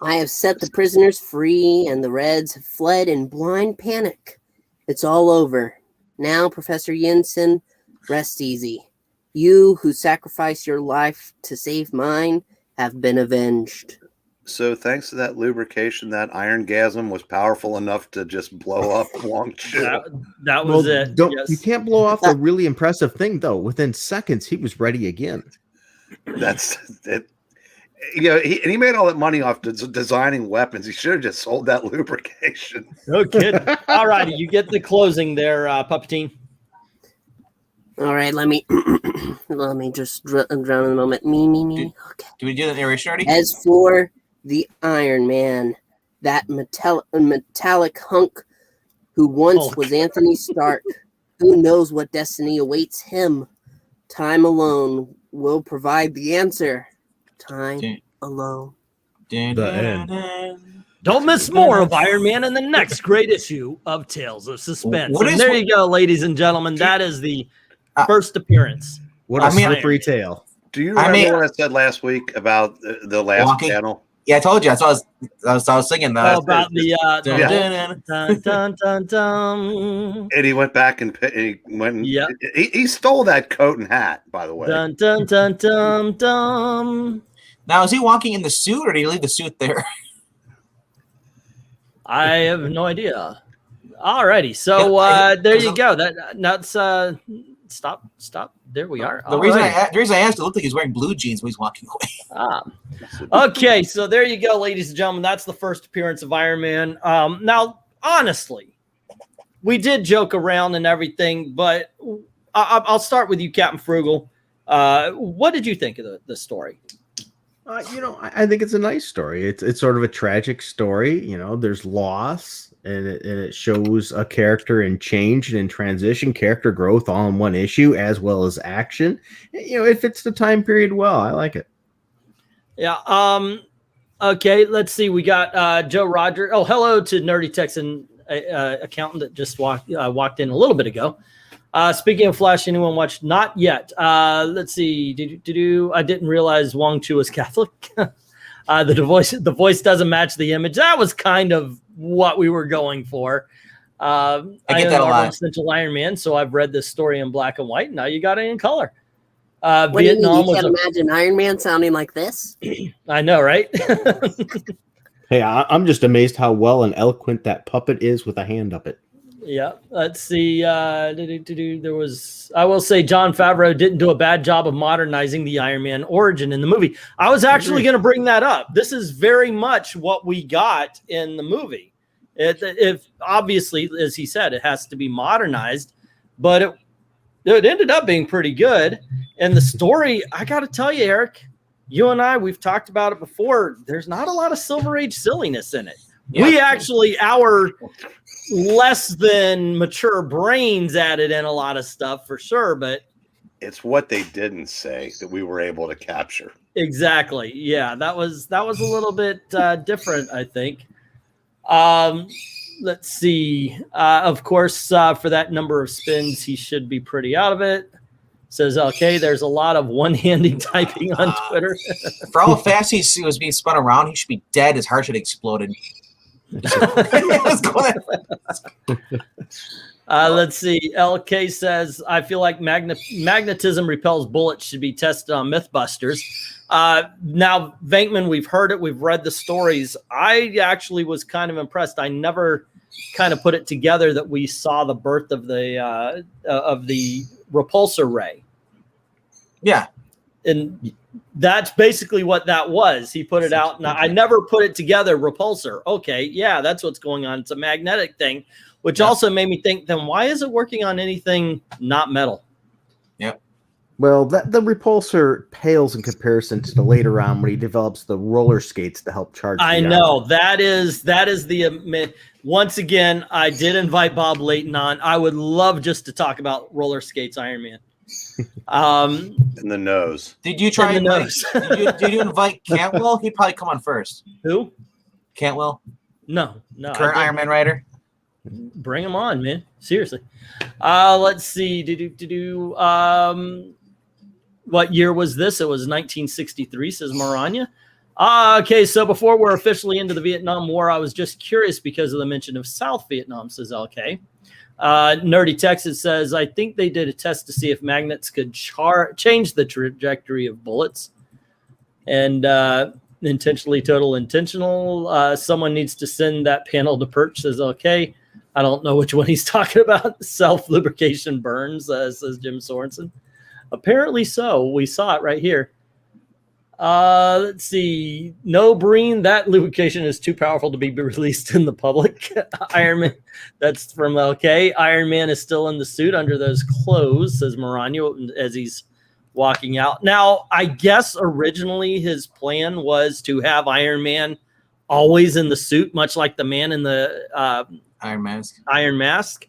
I have set the prisoners free, and the Reds have fled in blind panic. It's all over. Now, Professor Jensen, rest easy. You who sacrificed your life to save mine have been avenged. So thanks to that lubrication, that iron-gasm was powerful enough to just blow up Wong Chu. That was it. Yes. You can't blow off a really impressive thing, though. Within seconds, he was ready again. That's it. he made all that money off designing weapons. He should have just sold that lubrication. No kidding. All righty, you get the closing there, Puppetine. All right, let me just drown in a moment. Me. Okay. Do we do the narration already? As for the Iron Man, that metallic hunk who once was Anthony Stark, who knows what destiny awaits him? Time alone will provide the answer. Time alone. The end. Don't miss more of Iron Man in the next great issue of Tales of Suspense. And there you go, ladies and gentlemen. That is the first appearance. What a slippery tale. Do you remember what I said last week about the last panel? Yeah, I told you. I was singing that. About the dun, dun, dun, dun. And he went back and he went. Yeah, he stole that coat and hat. By the way. Dun dun dun dun dun. Now, is he walking in the suit, or did he leave the suit there? I have no idea. Alrighty, so there you go. That's stop. There we are. The reason I asked, it looked like he's wearing blue jeans when he's walking away. Okay, so there you go, ladies and gentlemen. That's the first appearance of Iron Man. Now, honestly, we did joke around and everything, but I'll start with you, Captain Frugal. What did you think of the story? I think it's a nice story. It's sort of a tragic story. There's loss, and it shows a character in change and in transition, character growth all in one issue, as well as action. It fits the time period well. I like it. Yeah. Okay. Let's see. We got Joe Roger. Oh, hello to Nerdy Texan accountant that just walked in a little bit ago. Speaking of Flash, anyone watched? Not yet. Let's see. I didn't realize Wong Chu was Catholic. The voice doesn't match the image. That was kind of what we were going for. I get that a lot. Essential Iron Man, so I've read this story in black and white. Now you got it in color. What Vietnam do you mean? You can't imagine Iron Man sounding like this? I know, right? Hey, I'm just amazed how well and eloquent that puppet is with a hand up it. Yeah, let's see. There was, I will say, Jon Favreau didn't do a bad job of modernizing the Iron Man origin in the movie. I was actually going to bring that up. This is very much what we got in the movie. If obviously, as he said, it has to be modernized, but it ended up being pretty good. And the story, I got to tell you, Eric, you and I, we've talked about it before. There's not a lot of Silver Age silliness in it. Yeah. We actually, our less than mature brains added in a lot of stuff for sure, but it's what they didn't say that we were able to capture. Exactly. Yeah, that was a little bit different, I think. Let's see. Of course, for that number of spins, he should be pretty out of it. Says, okay, there's a lot of one-handed typing on Twitter. For how fast he was being spun around, he should be dead. His heart should have exploded. Let's see. LK says, I feel like magnetism repels bullets should be tested on Mythbusters. Now, Venkman, we've heard it. We've read the stories. I actually was kind of impressed. I never kind of put it together that we saw the birth of the repulsor ray. Yeah. And that's basically what that was. He put it out. Now, I never put it together, repulsor. Okay, yeah, that's what's going on. It's a magnetic thing, which also made me think, then why is it working on anything not metal? Yep. Well, the repulsor pales in comparison to the later on when he develops the roller skates to help charge. I know. That is the once again, I did invite Bob Layton on. I would love just to talk about roller skates, Iron Man. In the nose. Did you try did you invite Cantwell? He'd probably come on first. Who? Cantwell? No. Current Iron Man writer. Bring him on, man. Seriously. Let's see. What year was this? It was 1963, says Maranya. Okay, so before we're officially into the Vietnam War, I was just curious because of the mention of South Vietnam, says LK. Nerdy Texas says, I think they did a test to see if magnets could change the trajectory of bullets. And intentional. Someone needs to send that panel to Perch, says, okay. I don't know which one he's talking about. Self-lubrication burns, says Jim Sorensen. Apparently so. We saw it right here. Let's see. No, Breen, that lubrication is too powerful to be released in the public. Iron Man, that's from LK. Iron Man is still in the suit under those clothes, says Morano as he's walking out. Now, I guess originally his plan was to have Iron Man always in the suit, much like the man in the Iron Mask. Iron Mask.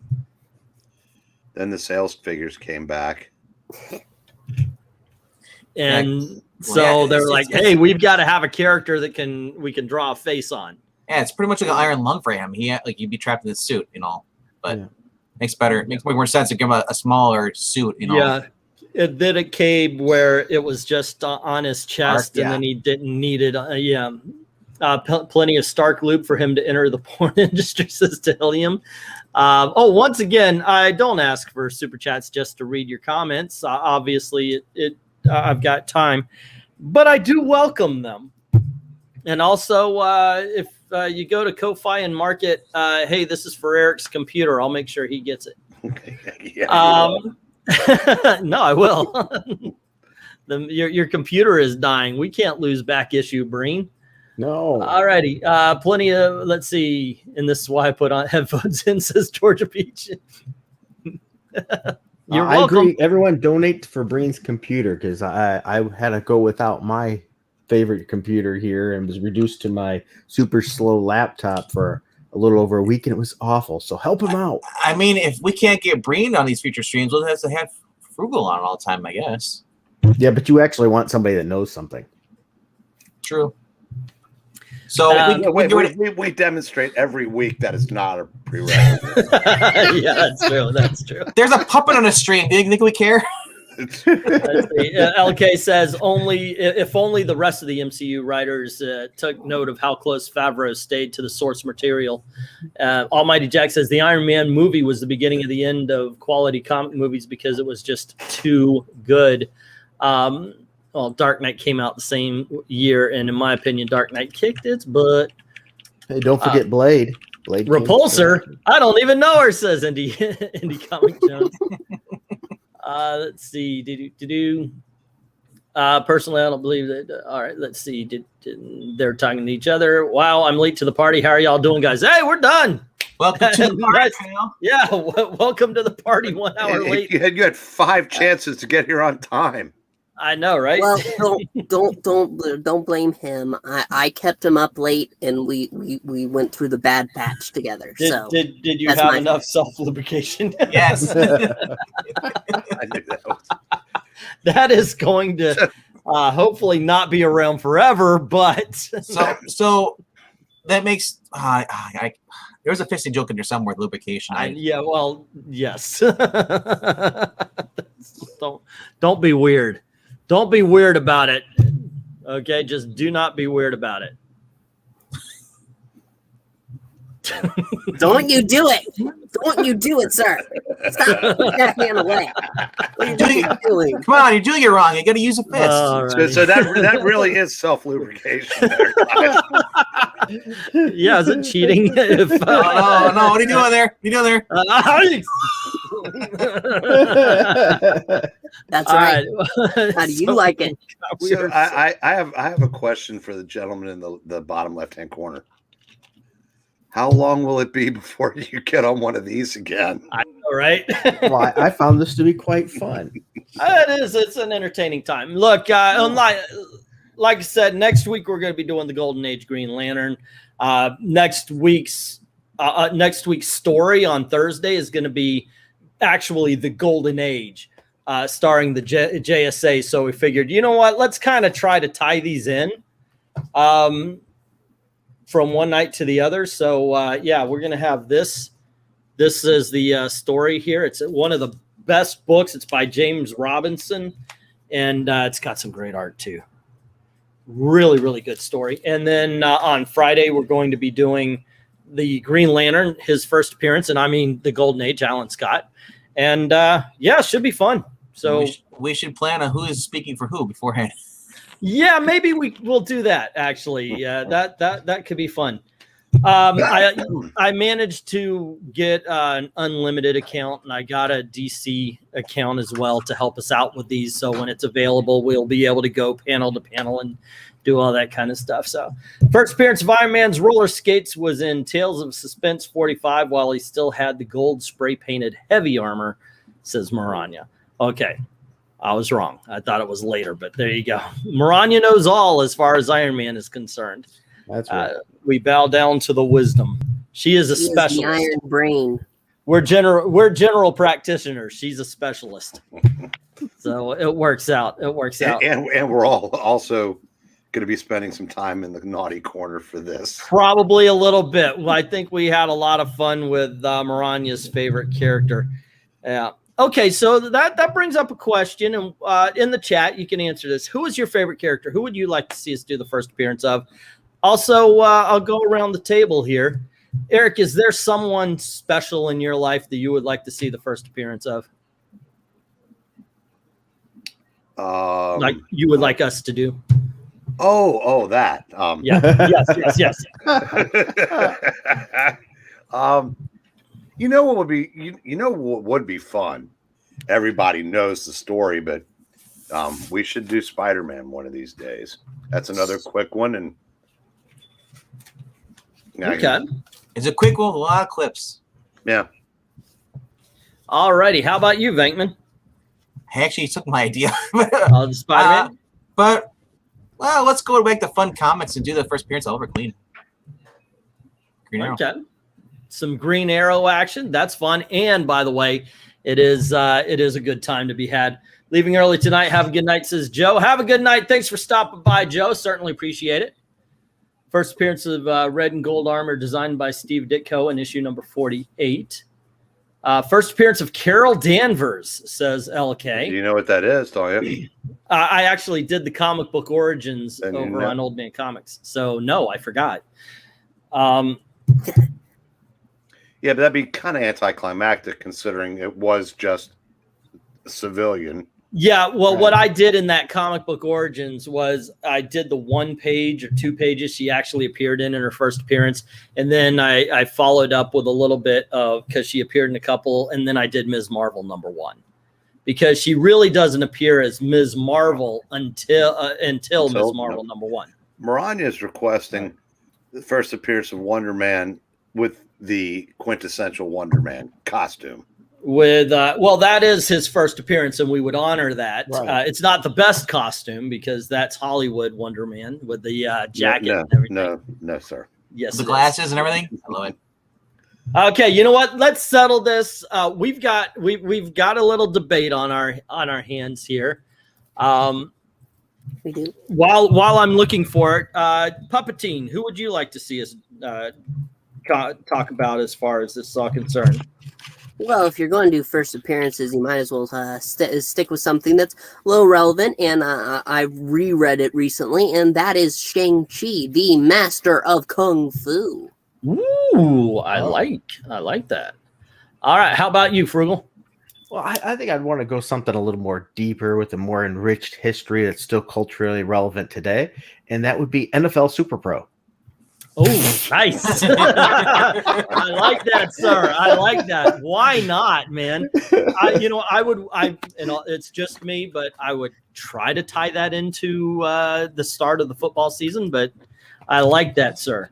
Then the sales figures came back. And so they're like, hey, we've got to have a character that we can draw a face on. Yeah, it's pretty much like an iron lung for him. You'd be trapped in this suit, But makes way more sense to give him a smaller suit, Yeah, it did a cape where it was just on his chest, and then he didn't need it. Plenty of Stark loop for him to enter the porn industry, says Delium. Once again, I don't ask for super chats just to read your comments. Obviously, I've got time, but I do welcome them. And also, if you go to Ko-Fi and mark it, hey, this is for Eric's computer, I'll make sure he gets it. Okay. Yeah. No, I will. Your computer is dying. We can't lose back issue, Breen. No. Alrighty. Plenty of, let's see. And this is why I put on headphones in, says Georgia Beach. You're I welcome. agree. Everyone donate for Breen's computer because I had to go without my favorite computer here and was reduced to my super slow laptop for a little over a week, and it was awful. So help him out. I mean, if we can't get Breen on these future streams, we'll have to have Frugal on all the time, I guess. Yeah, but you actually want somebody that knows something. True. So we demonstrate every week that it's not a prerequisite. Yeah, that's true. That's true. There's a puppet on a stream. Do you think we care? LK says if only the rest of the MCU writers took note of how close Favreau stayed to the source material. Almighty Jack says the Iron Man movie was the beginning of the end of quality comic movies because it was just too good. Dark Knight came out the same year, and in my opinion, Dark Knight kicked its butt. Hey, don't forget Blade. Blade Repulsor. I don't even know her, says Indie Comic Jones. Let's see. Personally, I don't believe that. All right, let's see. They're talking to each other. Wow, I'm late to the party. How are y'all doing, guys? Hey, we're done. Welcome to the party, pal. Yeah, welcome to the party. 1 hour late. You had 5 chances to get here on time. I know, right? Well, don't blame him. I kept him up late, and we went through the bad patch together. Did you have enough self lubrication? Yes. I knew that. That is going to hopefully not be around forever, but so that makes there's a fisting joke in there somewhere. Lubrication. Yeah. Well, yes. Don't be weird. Don't be weird about it. Okay, just do not be weird about it. Don't you do it. Don't you do it, sir. Stop putting that hand away. What are you doing? Come on, you're doing it wrong. You got to use a fist. So that really is self-lubrication there, guys. Yeah, is it cheating? If, no, what are you doing there? What are you doing there? That's right. How do you like it? So I have a question for the gentleman in the bottom left-hand corner. How long will it be before you get on one of these again? I know, right? Well, I found this to be quite fun. It is. It's an entertaining time. Look, like I said, next week we're going to be doing the Golden Age Green Lantern. Next week's story on Thursday is going to be actually the Golden Age, starring the JSA. So we figured, you know what? Let's kind of try to tie these in. From one night to the other. So yeah, we're gonna have this. This is the story here. It's one of the best books. It's by James Robinson, and it's got some great art too. Really, really good story. And then on Friday, we're going to be doing the Green Lantern, his first appearance, and I mean the Golden Age, Alan Scott. And yeah, it should be fun. So we should plan on who is speaking for who beforehand. Yeah, maybe we'll do that. Actually, that could be fun. I managed to get an unlimited account, and I got a DC account as well to help us out with these. So when it's available, we'll be able to go panel to panel and do all that kind of stuff. So first appearance of Iron Man's roller skates was in Tales of Suspense 45 while he still had the gold spray painted heavy armor, says Maranya. Okay, I was wrong. I thought it was later, but there you go. Maranya knows all as far as Iron Man is concerned. That's right. We bow down to the wisdom. She is a specialist. The iron brain. We're general practitioners. She's a specialist. So it works out. It works out. And we're all also going to be spending some time in the naughty corner for this. Probably a little bit. Well, I think we had a lot of fun with Maranya's favorite character. Yeah. Okay, so that brings up a question, and in the chat you can answer this. Who is your favorite character? Who would you like to see us do the first appearance of? Also, I'll go around the table here. Eric, is there someone special in your life that you would like to see the first appearance of? Like you would like us to do? That. Yeah. Yes. You know what would be what would be fun? Everybody knows the story, but we should do Spider-Man one of these days. That's another quick one, and Okay. It's a quick one with a lot of clips. Yeah. All righty. How about you, Venkman? I actually took my idea. The Spider-Man? But, well, let's go back to Fun Comics and do the first appearance of Oliver Queen. Green Arrow. Okay. Some Green Arrow action. That's fun. And by the way, it is a good time to be had. Leaving early tonight. Have a good night, says Joe. Have a good night. Thanks for stopping by, Joe. Certainly appreciate it. First appearance of red and gold armor designed by Steve Ditko in issue number 48. First appearance of Carol Danvers, says LK. Do you know what that is, don't you? I actually did the comic book origins over on Old Man Comics. So, no, I forgot. Yeah, but that'd be kind of anticlimactic considering it was just a civilian. Yeah, well, what I did in that comic book origins was I did the 1 page or 2 pages she actually appeared in her first appearance. And then I followed up with a little bit of, because she appeared in a couple, and then I did Ms. Marvel #1. Because she really doesn't appear as Ms. Marvel until Ms. Marvel #1. Maranya is requesting the first appearance of Wonder Man with the quintessential Wonder Man costume. With well, that is his first appearance, and we would honor that. Right. It's not the best costume because that's Hollywood Wonder Man with the jacket and everything. No, sir. Yes, The glasses and everything. I love it. Okay, you know what? Let's settle this. We've got a little debate on our hands here. We do. While I'm looking for it, Puppetine, who would you like to see us talk about as far as this is all concerned? Well, if you're going to do first appearances, you might as well stick with something that's low relevant. And I reread it recently, and that is Shang-Chi, the Master of Kung Fu. Ooh, I like that. All right, how about you, Frugal? Well, I think I'd want to go something a little more deeper with a more enriched history that's still culturally relevant today, and that would be NFL Super Pro. Oh, nice. I like that, sir. I like that. Why not, man? It's just me, but I would try to tie that into the start of the football season, but I like that, sir.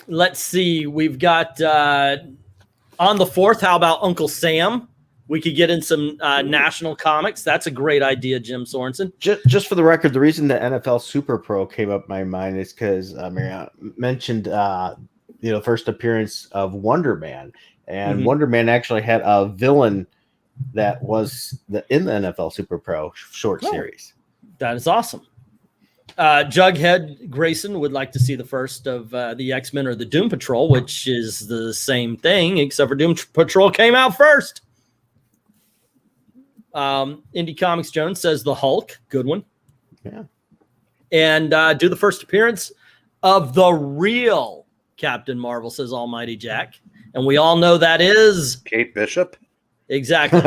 Let's see. We've got on the 4th, how about Uncle Sam? We could get in some national comics. That's a great idea, Jim Sorensen. Just for the record, the reason the NFL Super Pro came up in my mind is because Mariana mentioned first appearance of Wonder Man, and Wonder Man actually had a villain that was in the NFL Super Pro short series. That is awesome. Jughead Grayson would like to see the first of the X-Men or the Doom Patrol, which is the same thing, except for Doom Patrol came out first. Indie Comics Jones says the Hulk. Good one. Yeah. And do the first appearance of the real Captain Marvel, says Almighty Jack. And we all know that is Kate Bishop. Exactly.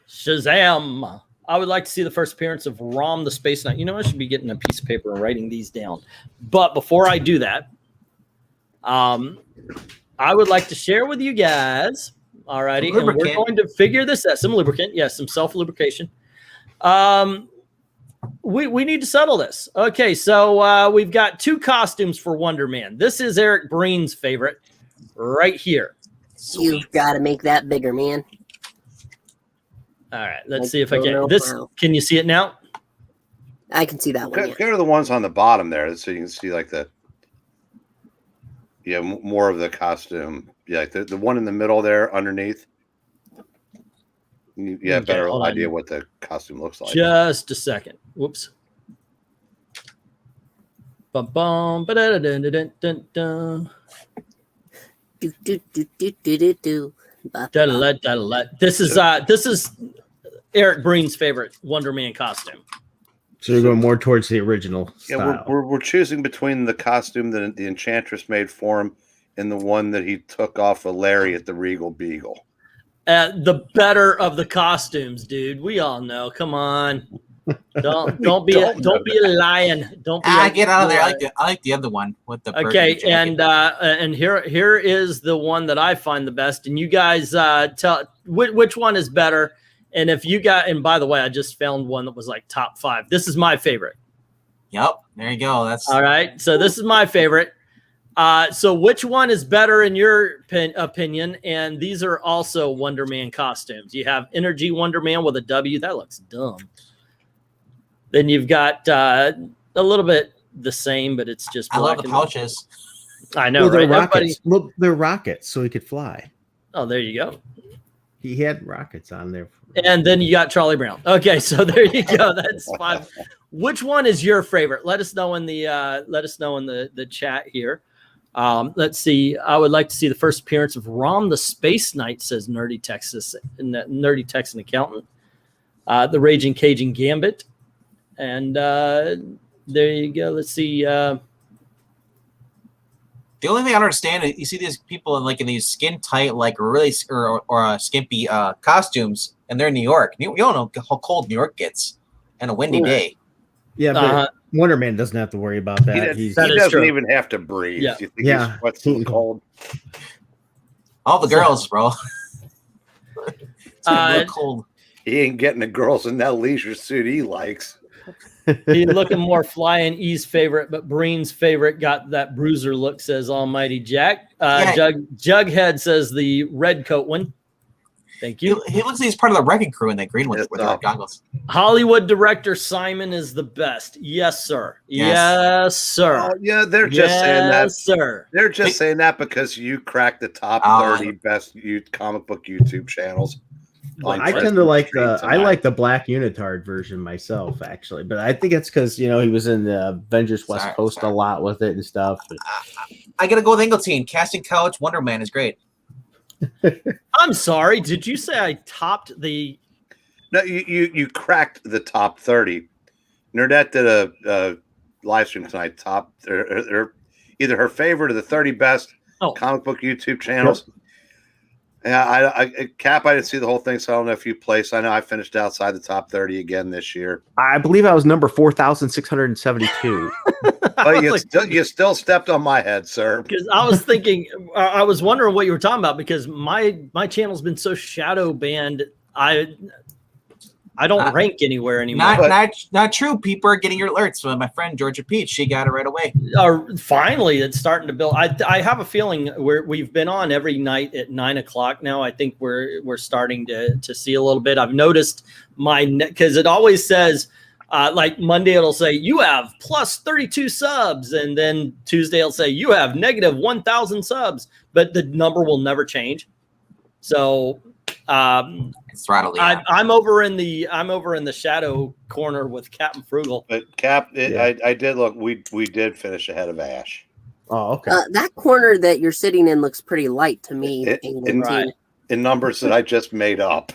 Shazam. I would like to see the first appearance of Rom the Space Knight. You know, I should be getting a piece of paper and writing these down. But before I do that, I would like to share with you guys, alrighty, and we're going to figure this out. Some lubricant, yes, some self-lubrication. We need to settle this. Okay, so we've got 2 costumes for Wonder Man. This is Eric Breen's favorite right here. You've got to make that bigger, man. All right, let's see if I can. This, can you see it now? I can see that one. Go to the ones on the bottom there, so you can see like the more of the costume. Yeah, like the one in the middle there underneath. You have a better idea what the costume looks like. Just a second. Whoops. Bum bum. Ba-da-da-da-da-da-da. This is Eric Breen's favorite Wonder Man costume. So you're going more towards the original style. Yeah, we're choosing between the costume that the Enchantress made for him and the one that he took off of Larry at the Regal Beagle. The better of the costumes, dude. We all know. Come on. Don't be a lion. Don't be get out of there. I like the other one with the and here is the one that I find the best, and you guys tell which one is better. And if you got, and by the way, I just found one that was like top 5. This is my favorite. Yep, there you go. That's all right. So this is my favorite. So which one is better in your opinion? And these are also Wonder Man costumes. You have Energy Wonder Man with a W. That looks dumb. Then you've got a little bit the same, but it's just black. I love the pouches. I know, they're right? rockets. Well, they're rockets, so he could fly. Oh, there you go. He had rockets on there. And then you got Charlie Brown. Okay, so there you go. That's 5. Which one is your favorite? Let us know in the chat here. Let's see. I would like to see the first appearance of Rom the Space Knight, says Nerdy Texan Accountant. The Raging Cajun Gambit. And there you go. Let's see. The only thing I don't understand is you see these people in these skin tight, like really or skimpy costumes, and they're in New York. You don't know how cold New York gets on a windy day. Yeah, but Wonder Man doesn't have to worry about that. He doesn't even have to breathe. Yeah. You think he's what's so cold? All the girls, bro. It's real cold. He ain't getting the girls in that leisure suit he likes. He's looking more Flying E's favorite, but Breen's favorite got that bruiser look, says Almighty Jack. Jughead says the red coat one. Thank you. He looks like he's part of the wrecking crew in that green one with the goggles. Hollywood director Simon is the best. Yes, sir. Yes, sir. Oh, yeah, they're just saying that. Yes, sir. They're just saying that because you cracked the top 30 best comic book YouTube channels. I tend to like the black unitard version myself, actually, but I think it's because he was in the Avengers West Coast a lot with it and stuff. I gotta go with Engeltine. Casting couch Wonder Man is great. I'm sorry. Did you say I topped the? No, you cracked the top 30. Nerdette did a live stream tonight. Top or either her favorite or the 30 best comic book YouTube channels. Yep. Yeah, Cap, I didn't see the whole thing, so I don't know if you placed. I know I finished outside the top 30 again this year. I believe I was number 4,672. But you still stepped on my head, sir. Because I was thinking, I was wondering what you were talking about because my channel's been so shadow banned. I don't rank anywhere anymore. Not true. People are getting your alerts. So my friend Georgia Peach, she got it right away. Finally, it's starting to build. I have a feeling we've been on every night at 9 o'clock now. I think we're starting to see a little bit. I've noticed because it always says like Monday it'll say you have plus 32 subs, and then Tuesday it'll say you have negative 1,000 subs, but the number will never change. So. It's throttling. I'm over in the shadow corner with Captain Frugal. But Cap, I did look. We did finish ahead of Ash. Oh, okay. That corner that you're sitting in looks pretty light to me. In numbers that I just made up.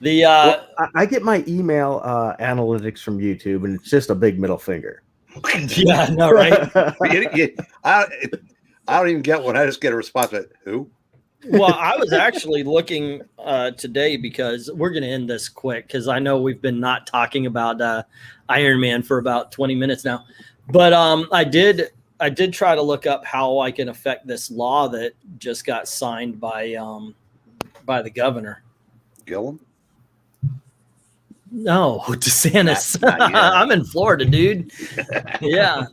I get my email analytics from YouTube, and it's just a big middle finger. Yeah, no, right. I don't even get one. I just get a response. Who? Well, I was actually looking today because we're going to end this quick because I know we've been not talking about Iron Man for about 20 minutes now. But I did try to look up how I can affect this law that just got signed by the governor. Gillum? No, DeSantis. Not yet. I'm in Florida, dude. Yeah.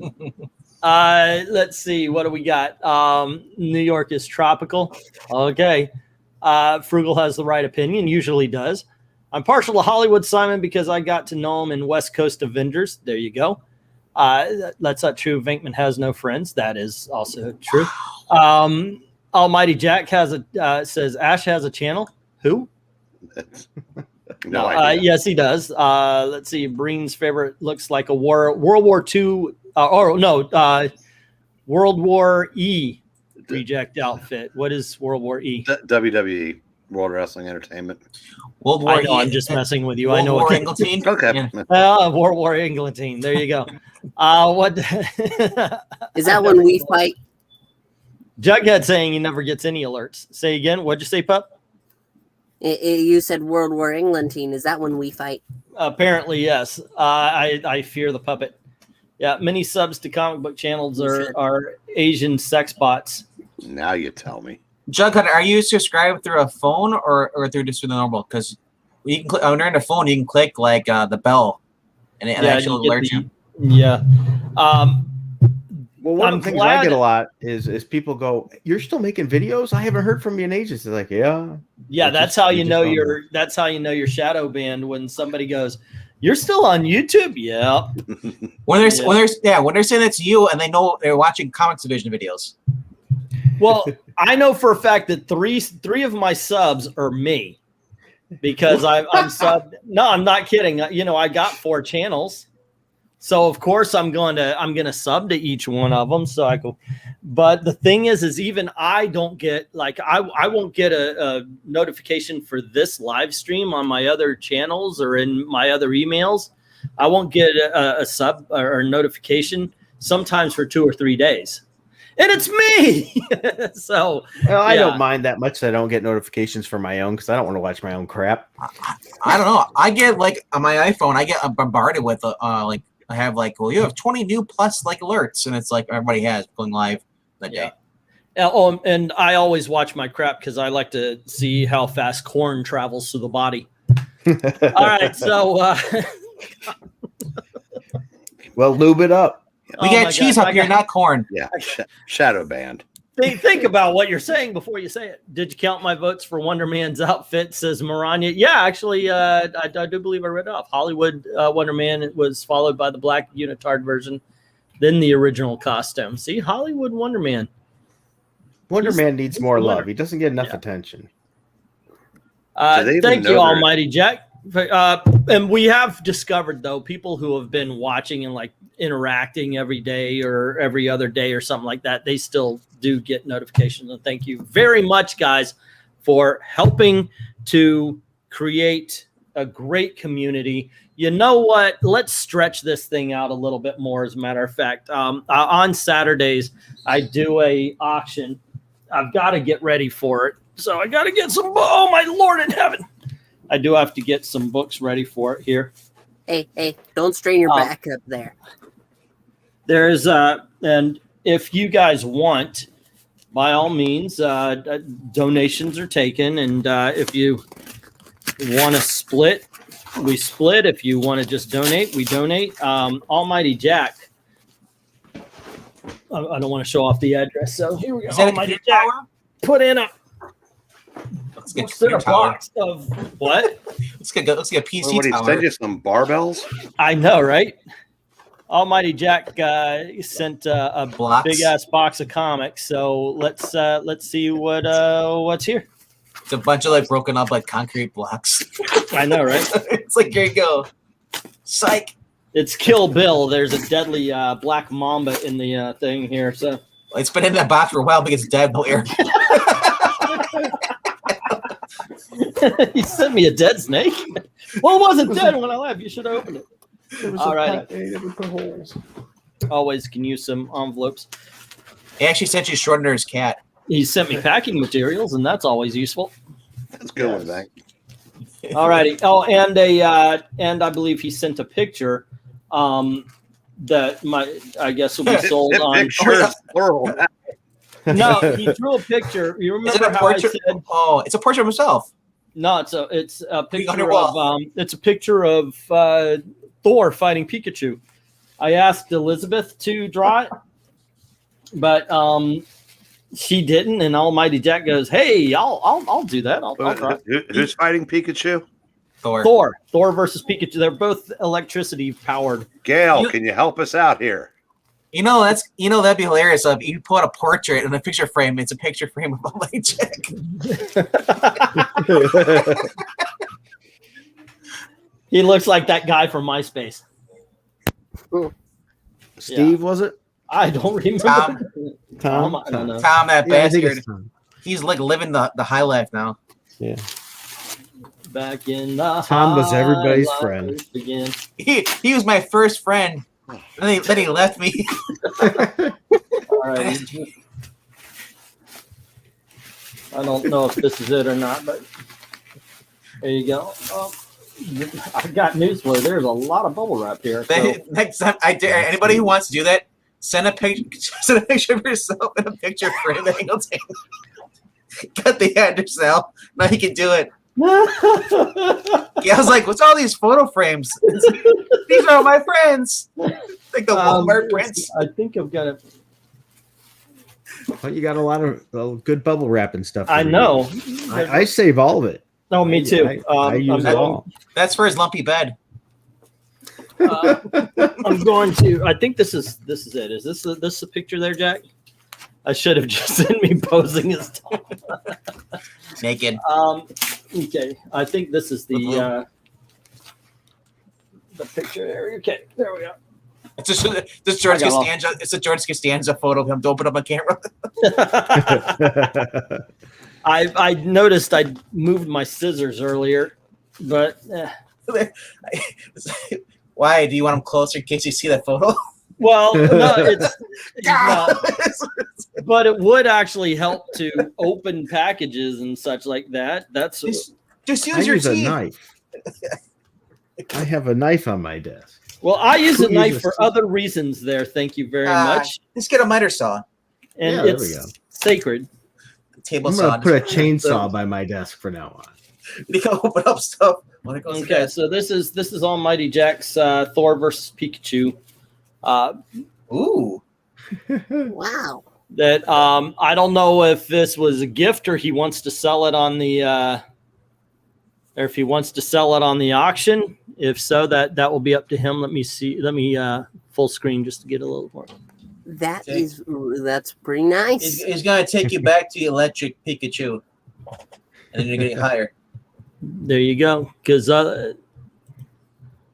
Let's see. What do we got? New York is tropical. Okay. Frugal has the right opinion. Usually does. I'm partial to Hollywood, Simon, because I got to know him in West Coast Avengers. There you go. That's not true. VENKMAN has no friends. That is also true. Almighty Jack has says Ash has a channel. Who? No idea. Yes, he does. Let's see. Breen's favorite looks like a World War II. World War E reject outfit. What is World War E? WWE, World Wrestling Entertainment. World War I know, E. I'm just messing with you. World I know. War Engleteen. Okay. Yeah. World War Engleteen. There you go. What? Is that when we fight? Jughead saying he never gets any alerts. Say again. What'd you say, Pup? You said World War Engleteen. Is that when we fight? Apparently, yes. I fear the puppet. Yeah, many subs to comic book channels are Asian sex bots. Now you tell me. Jughead, are you subscribed through a phone or through just through the normal? Because you can when you're on the phone, you can click like the bell, and it actually alerts you. Yeah. Well, one I'm of the things glad- I get a lot is people go, "You're still making videos? I haven't heard from you in ages." They're like, "Yeah." Yeah, It's that's just- how you you just know don't you're. That's how you know you're shadow banned when somebody goes, "You're still on YouTube." Yeah. When they're saying that's you and they know they're watching Comics Division videos. Well, I know for a fact that three of my subs are me because I'm subbed. No, I'm not kidding. You know, I got 4 channels. So of course I'm gonna sub to each one of them. So I go, but the thing is even I don't get I won't get a notification for this live stream on my other channels or in my other emails. I won't get a sub or notification sometimes for 2 or 3 days, and it's me. So Well, I yeah. don't mind that much that I don't get notifications for my own because I don't want to watch my own crap. I don't know. I get like on my iPhone, I get bombarded with like I have like, well, you have 20 new plus like alerts, and it's like everybody has going live that day. Oh, and I always watch my crap because I like to see how fast corn travels through the body. All right, so Well, lube it up. We oh got my cheese gosh, up here, not corn. Yeah. Shadow banned. Think about what you're saying before you say it. Did you count my votes for Wonder Man's outfit? Says Maranya. Yeah, actually, I do believe I read it off. Hollywood Wonder Man was followed by the black unitard version, then the original costume. See, Hollywood Wonder Man. Wonder Man needs more the winner. love. He doesn't get enough attention. Do they even Thank know you, they're- Almighty Jack. And we have discovered, though, people who have been watching and like interacting every day or every other day or something like that, they still do get notifications. And thank you very much, guys, for helping to create a great community. You know what? Let's stretch this thing out a little bit more. As a matter of fact, on Saturdays, I do a auction. I've got to get ready for it. So I got to get some. Oh, my Lord in heaven. I do have to get some books ready for it here. Hey, don't strain your back up there. There's and if you guys want, by all means, donations are taken. And if you want to split, we split. If you want to just donate, we donate. Almighty Jack. I don't want to show off the address. So here we go. Is that Almighty a Jack tower? put in a Let's get What's in a tower. box of what? Let's get a PC What, he tower. send you some barbells? I know, right? Almighty Jack sent a Blocks. big ass box of comics. So let's see what's here. It's a bunch of like broken up like concrete blocks. I know, right? It's like, here you go. Psych. It's Kill Bill. There's a deadly black mamba in the thing here. So It's been in that box for a while because it's dead. No air. you sent me a dead snake. Well, it wasn't dead when I left. You should have opened it. All right. Always can use some envelopes. He actually sent you Schrodinger's cat. he sent me packing materials, and that's always useful. That's good one, Vank. All righty. Oh, and and I believe he sent a picture that I guess will be sold on. Pictures, plural. No, he threw a picture. You Is it remember a how I portrait? said? Oh, it's a portrait of himself. No, it's a picture on your of wall. it's a picture of Thor fighting Pikachu. I asked Elizabeth to draw it, but she didn't. And Almighty Jack goes, "Hey, I'll do that. I'll draw it." Who's fighting Pikachu? Thor. Thor versus Pikachu. They're both electricity powered. Gail, can you help us out here? That'd be hilarious. If you put a portrait in a picture frame, it's a picture frame of Almighty Jack. He looks like that guy from MySpace. Steve, was it? I don't remember. Tom? I don't know. Tom, that Yeah, I think bastard. it's Tom. He's like living the high life now. Yeah. Back in the Tom was everybody's high friend. life again. He was my first friend. Then he left me. All right. I don't know if this is it or not, but there you go. Oh, I got news for you. There's a lot of bubble wrap here. So. Next time, I dare anybody who wants to do that, send a picture of yourself in a picture frame that you'll take. Cut the ad yourself. Now you can do it. Yeah, I was like, what's all these photo frames? These are all my friends. Like the Walmart prints. I think I've got it. Well, you got a lot of good bubble wrap and stuff. I know. I save all of it. No, me too. I use it all. That's for his lumpy bed. I'm going to. I think this is it. Is this a picture there, Jack? I should have just sent me posing as Tom. Naked. Okay. I think this is the picture there. Okay, there we go. It's this George Costanza. It's a George Costanza photo of him to open up a camera. I noticed I moved my scissors earlier, but Why? Do you want him closer in case you see that photo? well, no, it's not. But it would actually help to open packages and such like that. That's just I use your use a teeth. knife. I have a knife on my desk. well, I use a Who knife uses for scissors? other reasons. There, thank you very much. Just get a miter saw. And Yeah, there we go. it's sacred. Table I'm saw. gonna put a chainsaw by my desk for now on. You can open up stuff when it goes to Okay, bed. so this is Almighty Jack's Thor versus Pikachu. Ooh. Wow. That I don't know if this was a gift or he wants to sell it on the or if he wants to sell it on the auction. If so, that will be up to him. Let me see. Let me full screen just to get a little more. That's pretty nice. He's gonna take you back to the electric Pikachu, and then you're getting higher. There you go. Because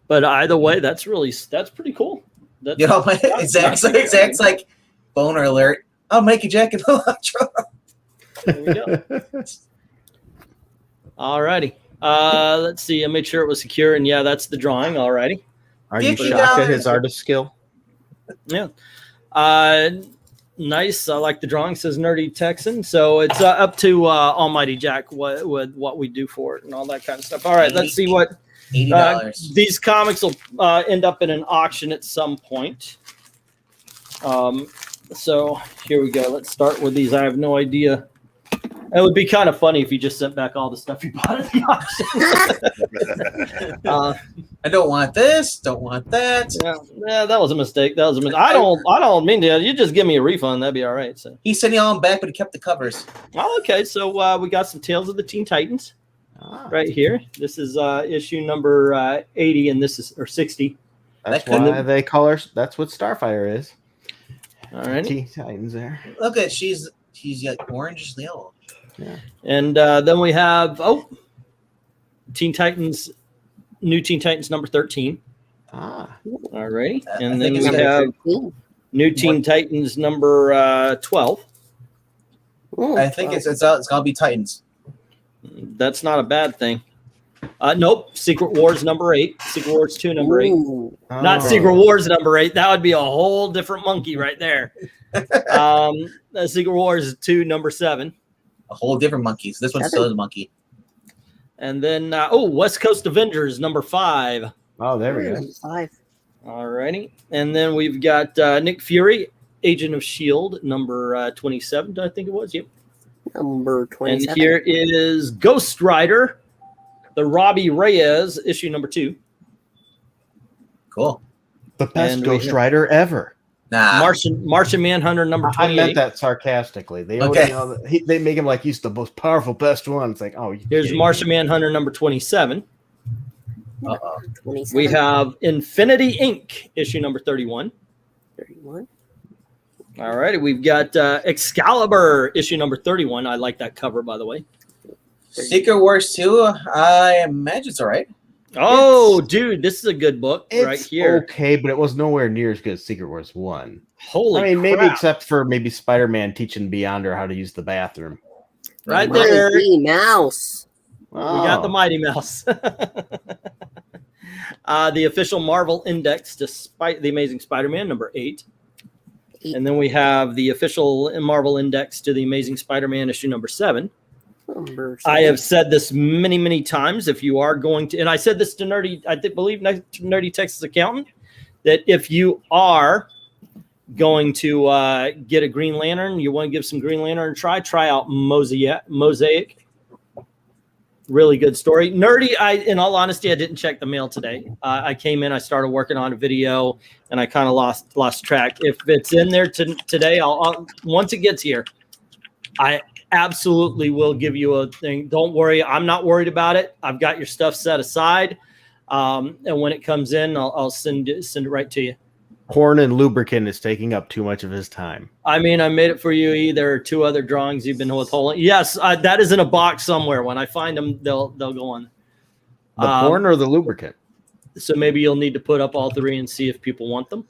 but either way, that's pretty cool. That's, You know, exact's like boner alert. I'll make you Jack and Electro. there we go. All righty. Let's see. I made sure it was secure, and yeah, that's the drawing. All righty. Are you $50. shocked at his artist skill? Yeah. Nice. I like the drawing. Says Nerdy Texan. So it's up to Almighty Jack what we do for it and all that kind of stuff. All right. Let's see what $80. these comics will end up in an auction at some point. So here we go. Let's start with these. I have no idea. It would be kind of funny if you just sent back all the stuff you bought at the auction. I don't want this. Don't want that. Yeah, that was a mistake. I don't mean to. You just give me a refund. That'd be all right. So. He sent you all back, but he kept the covers. Oh, okay. So we got some Tales of the Teen Titans right here. This is issue number 80, and this is or 60. That's That why they call her. That's what Starfire is. All right. Teen Titans there. Look at she's like orange and yellow. Yeah. And then we have Teen Titans, New Teen Titans number 13. Ah. All right. I And think then it's we have New Teen Titans number 12. I think it's gonna be Titans. That's not a bad thing. Nope. Secret Wars number 8. Secret Wars 2 number 8. Ooh. Not Oh. Secret Wars number 8. That would be a whole different monkey right there. Secret Wars 2 number 7. A whole different monkey. So this one's still a monkey. And then West Coast Avengers number 5. Oh, there we go. 5. Alrighty. And then we've got Nick Fury, Agent of S.H.I.E.L.D. number 27, I think it was. Yep. Number 27. And here is Ghost Rider, the Robbie Reyes, issue number 2. Cool. The best And Ghost Rider ever. Nah. Martian Manhunter number 28. I meant that sarcastically. They Okay. they make him like he's the most powerful, best one. It's like, oh, Here's Martian Manhunter number 27. Uh-oh. 27. We have Infinity Inc. issue number 31. 31. All righty. We've got Excalibur issue number 31. I like that cover, by the way. Secret Wars 2, I imagine it's all right. Oh, dude, this is a good book it's right here. okay, but it was nowhere near as good as Secret Wars 1. Holy I mean, maybe crap. except for maybe Spider-Man teaching Beyonder how to use the bathroom. Right there. Mighty Mouse. We got the Mighty Mouse. The official Marvel Index to The Amazing Spider-Man, number 8. 8. And then we have the official Marvel Index to The Amazing Spider-Man, issue number 7. Number I 7. have said this many, many times. If you are going to, and I said this to Nerdy, believe Nerdy Texas Accountant, that if you are going to get a Green Lantern, you want to give some Green Lantern a try out Mosaic. Really good story. Nerdy, in all honesty, I didn't check the mail today. I came in, I started working on a video, and I kind of lost track. If it's in there today, I'll once it gets here, I absolutely will give you a thing. Don't worry, I'm not worried about it. I've got your stuff set aside, and when it comes in, I'll send it right to you. Porn and lubricant is taking up too much of his time. I mean, I made it for you. Either 2 other drawings you've been withholding. Yes, that is in a box somewhere. When I find them, they'll go on. The porn or the lubricant? So maybe you'll need to put up all 3 and see if people want them.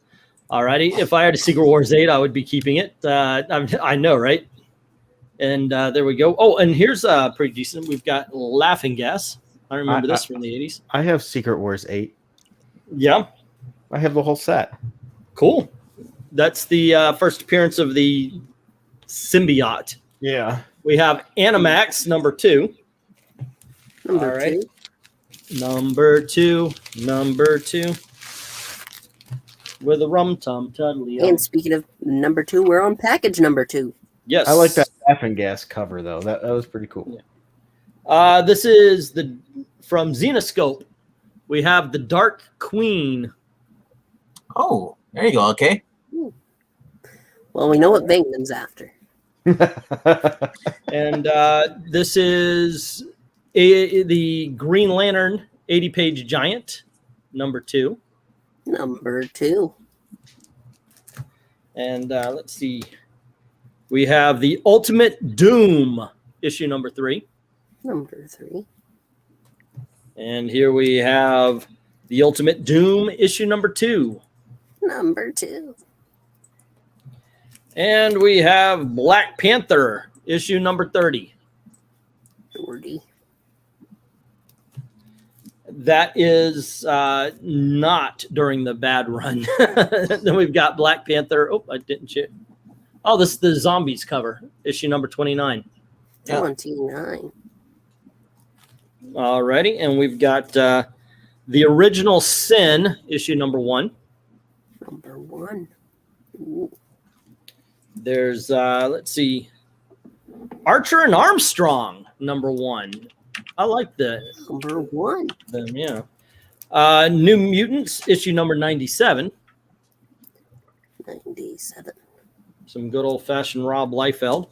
Alrighty. If I had a Secret Wars 8, I would be keeping it. I know, right? And there we go. Oh, and here's pretty decent. We've got Laughing Gas. I remember this from the 80s. I have Secret Wars 8. Yeah. I have the whole set. Cool. That's the first appearance of the symbiote. Yeah. We have Animax number 2. Number All right. 2. Number two. With a rum tum tuddly. And speaking of number 2, we're on package number 2. Yes. I like that laughing gas cover though. That was pretty cool. Yeah. This is from Xenoscope. We have the Dark Queen. Oh, there you go. Okay. Well, we know what VENKMAN's after. And this is the Green Lantern 80-page giant, number 2. Number 2. And let's see. We have the Ultimate Doom, issue number 3. Number 3. And here we have the Ultimate Doom, issue number 2. Number 2. And we have Black Panther, issue number 30. 30. That is not during the bad run. Then we've got Black Panther. Oh, I didn't check. Oh, this is the Zombies cover, issue number 29. Yeah. 29. Alrighty, and we've got the Original Sin, issue number 1. Number 1. Ooh. There's, let's see, Archer and Armstrong, number 1. I like them, Number 1. yeah. New Mutants, issue number 97. 97. Some good old-fashioned Rob Liefeld.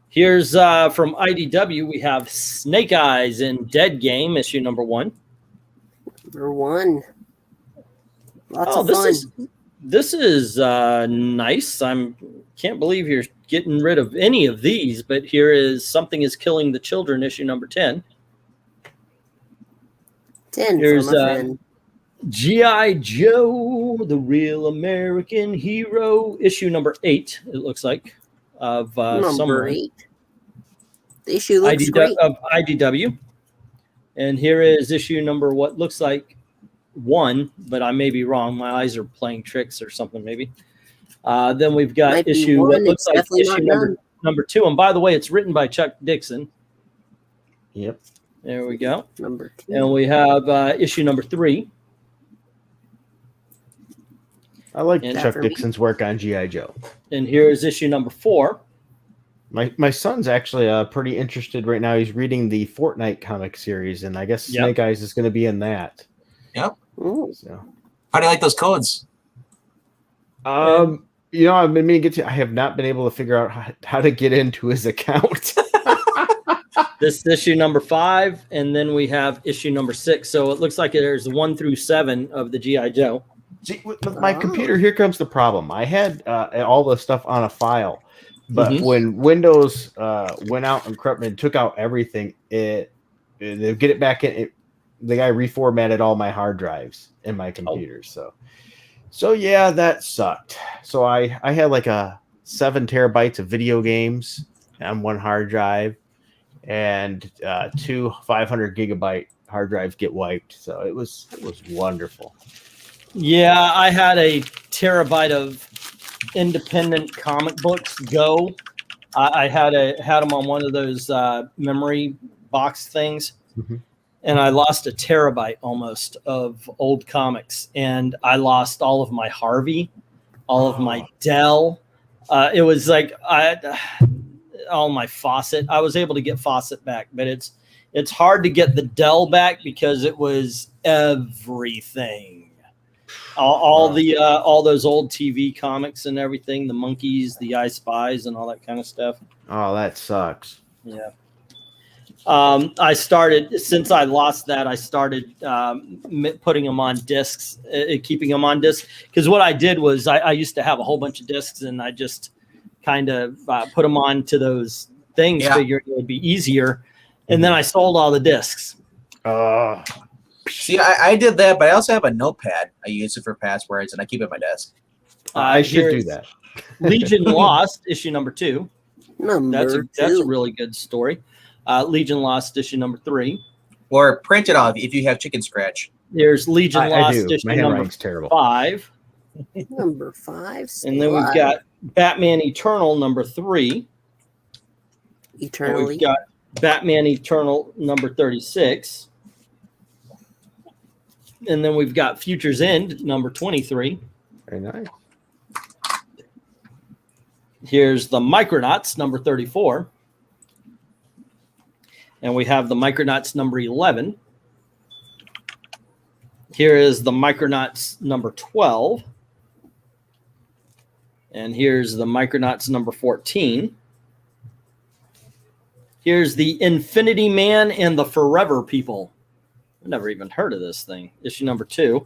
Here's from IDW, we have Snake Eyes in Dead Game, issue number 1. Number 1. Lots of fun. This is nice. Can't believe you're getting rid of any of these, but here is Something is Killing the Children, issue number 10. 10 Here's from a friend. G.I. Joe, the Real American Hero, issue number 8, it looks like, of Number Summer 8. The issue looks great. of IDW. And here is issue number what looks like 1, but I may be wrong. My eyes are playing tricks or something maybe. Then we've got Might be issue one, what looks it's like definitely issue not number 2. And by the way, it's written by Chuck Dixon. Yep. There we go. Number 2. And we have issue number 3. I like And Chuck for me. Dixon's work on G.I. Joe. And here is issue number 4. My son's actually pretty interested right now. He's reading the Fortnite comic series, and I guess Yep. Snake Eyes is going to be in that. Ooh. So, How do you like those codes? I've been meaning to get to. I have not been able to figure out how to get into his account. This is issue number 5, and then we have issue number 6. So it looks like there's 1 through 7 of the G.I. Joe. See, with my computer, here comes the problem. I had all the stuff on a file, but when Windows went out and corrupted and took out everything, they get it back in. The guy reformatted all my hard drives in my computer. So yeah, that sucked. So I had like 7 terabytes of video games on one hard drive, and 2 500 gigabyte hard drives get wiped. So it was wonderful. Yeah, I had a terabyte of independent comic books go. I had them on one of those memory box things, and I lost a terabyte almost of old comics, and I lost all of my Harvey, all of my Dell. It was like all my Fawcett. I was able to get Fawcett back, but it's hard to get the Dell back because it was everything. All those old TV comics and everything, the Monkeys, the I Spies, and all that kind of stuff. Oh, that sucks. Yeah. I started, since I lost that, I started putting them on discs, keeping them on discs. Because what I did was I used to have a whole bunch of discs, and I just kind of put them on to those things, figuring it would be easier. And then I sold all the discs. See, I did that, but I also have a notepad. I use it for passwords, and I keep it at my desk. I should do that. Legion Lost, issue number 2. That's a 2. really good story. Legion Lost, issue number 3. Or print it off if you have chicken scratch. There's Legion Lost, issue My number handwriting's terrible. 5. Number 5. And then we've got Batman Eternal number 3. Eternally. And we've got Batman Eternal number 36. And then we've got Future's End number 23. Very nice. Here's the Micronauts number 34. And we have the Micronauts number 11. Here is the Micronauts number 12. And here's the Micronauts number 14. Here's the Infinity Man and the Forever People. I've never even heard of this thing. Issue number 2.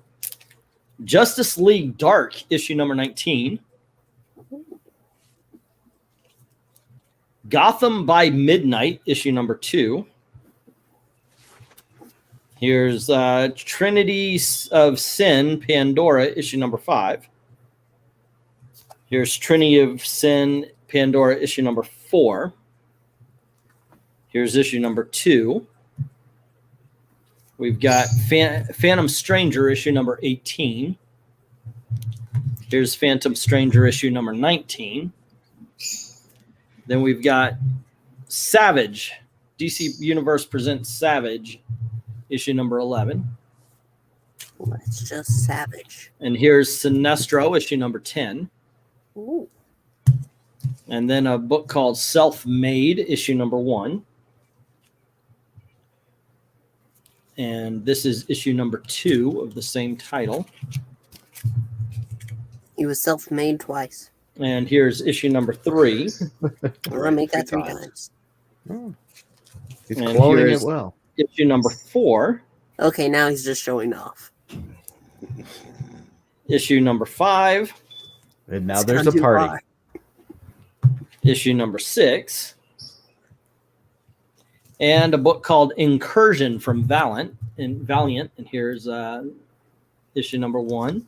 Justice League Dark, issue number 19. Gotham by Midnight, issue number 2. Here's Trinity of Sin, Pandora, issue number 5. Here's Trinity of Sin, Pandora, issue number 4. Here's issue number 2. We've got Phantom Stranger, issue number 18. Here's Phantom Stranger, issue number 19. Then we've got Savage, DC Universe Presents Savage, issue number 11. Oh, it's just Savage. And here's Sinestro, issue number 10. Ooh. And then a book called Self-Made, issue number 1. And this is issue number 2 of the same title. He was self-made twice. And here's issue number 3. Or I make that 3 times. He's And cloning it here's well. issue number 4. Okay, now he's just showing off. Issue number 5. And now It's there's gone a too party. far. Issue number 6. And a book called Incursion from Valiant. And here's issue number 1.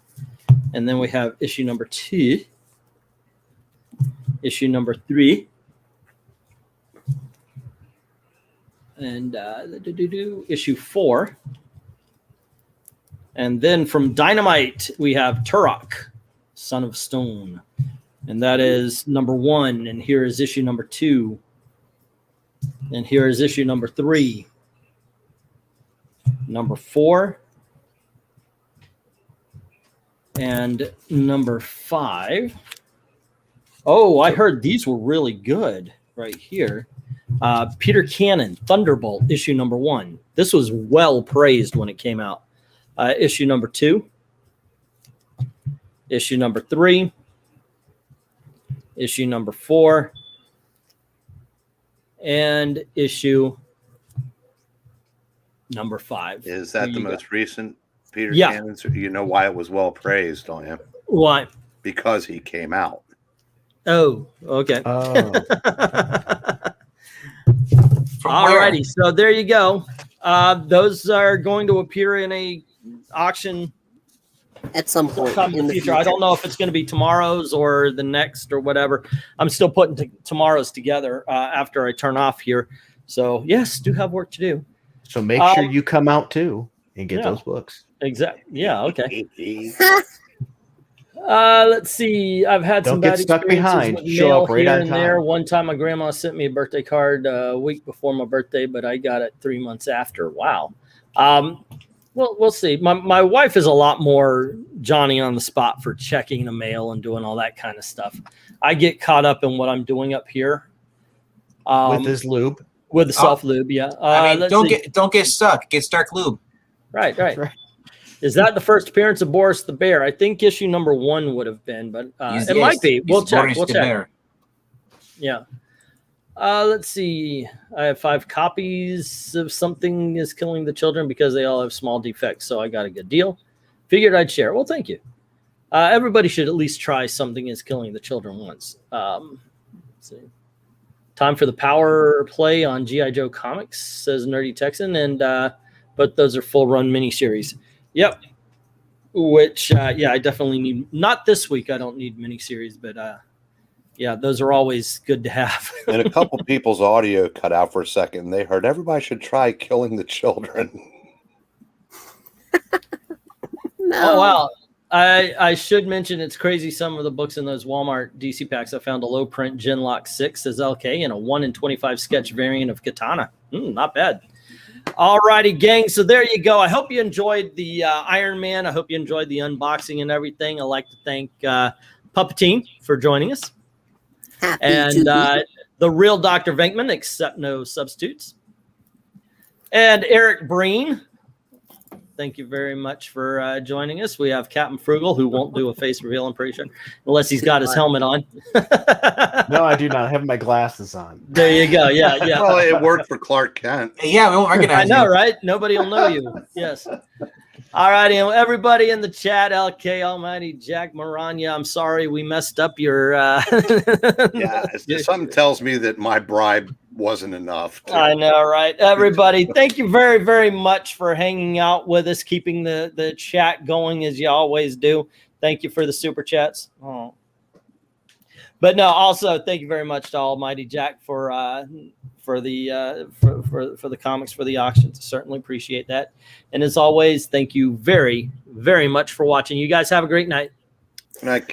And then we have issue number 2. Issue number 3. And issue 4. And then from Dynamite, we have Turok, Son of Stone. And that is number 1. And here is issue number 2. And here is issue number 3. Number 4. And number 5. Oh, I heard these were really good right here. Peter Cannon, Thunderbolt, issue number 1. This was well praised when it came out. Issue number 2. Issue number 3. Issue number 4. And issue number 5. Is that the most recent Peter Yeah. Cannon? You know why it was well praised, don't you? Why? Because he came out. Oh, okay. Oh. Alrighty, so there you go. Those are going to appear in a auction At some point sometime in the future. I don't know if it's going to be tomorrow's or the next or whatever. I'm still putting tomorrow's together after I turn off here. So yes, do have work to do. So make sure you come out too and get those books. Exactly. Yeah. Okay. Let's see. I've had some Don't bad get stuck experiences behind. with Show mail up right here on and there. time. One time, my grandma sent me a birthday card a week before my birthday, but I got it 3 months after. Wow. Well, we'll see. My wife is a lot more Johnny on the spot for checking the mail and doing all that kind of stuff. I get caught up in what I'm doing up here. With this lube. With the self lube, yeah. I mean, let's don't see. get stuck. Get Stark Lube. Right. Is that the first appearance of Boris the Bear? I think issue number 1 would have been, but it might be. We'll check. We'll check. Yeah. Let's see. I have 5 copies of Something is Killing the Children because they all have small defects, so I got a good deal. Figured I'd share. Well, thank you. Everybody should at least try Something is Killing the Children once. Let's see. Time for the power play on G.I. Joe Comics, says Nerdy Texan, and but those are full run miniseries. Yep. Which I definitely need. Not this week. I don't need miniseries, but yeah, those are always good to have. And a couple people's audio cut out for a second. They heard everybody should try Killing the Children. No. Oh wow. I should mention it's crazy. Some of the books in those Walmart DC packs, I found a low print Genlock 6 as LK and a 1 in 25 sketch variant of Katana. Not bad. All righty, gang. So there you go. I hope you enjoyed the Iron Man. I hope you enjoyed the unboxing and everything. I'd like to thank Puppetine for joining us. And the real Dr. Venkman, except no substitutes. And Eric Breen. Thank you very much for joining us. We have Captain Frugal, who won't do a face reveal, I'm pretty sure, unless he's got his helmet on. No, I do not. I have my glasses on. There you go. Yeah. Well, it worked for Clark Kent. Yeah, we won't recognize I know, you. right? Nobody will know you. Yes. All righty. And everybody in the chat, LK Almighty, Jack Maranya, I'm sorry we messed up your... Yeah, something tells me that my bribe wasn't enough. I know, right? Everybody, thank you very, very much for hanging out with us, keeping the chat going as you always do. Thank you for the super chats. Oh. But no, also thank you very much to Almighty Jack for the comics for the auctions. Certainly appreciate that. And as always, thank you very, very much for watching. You guys have a great night. Good night,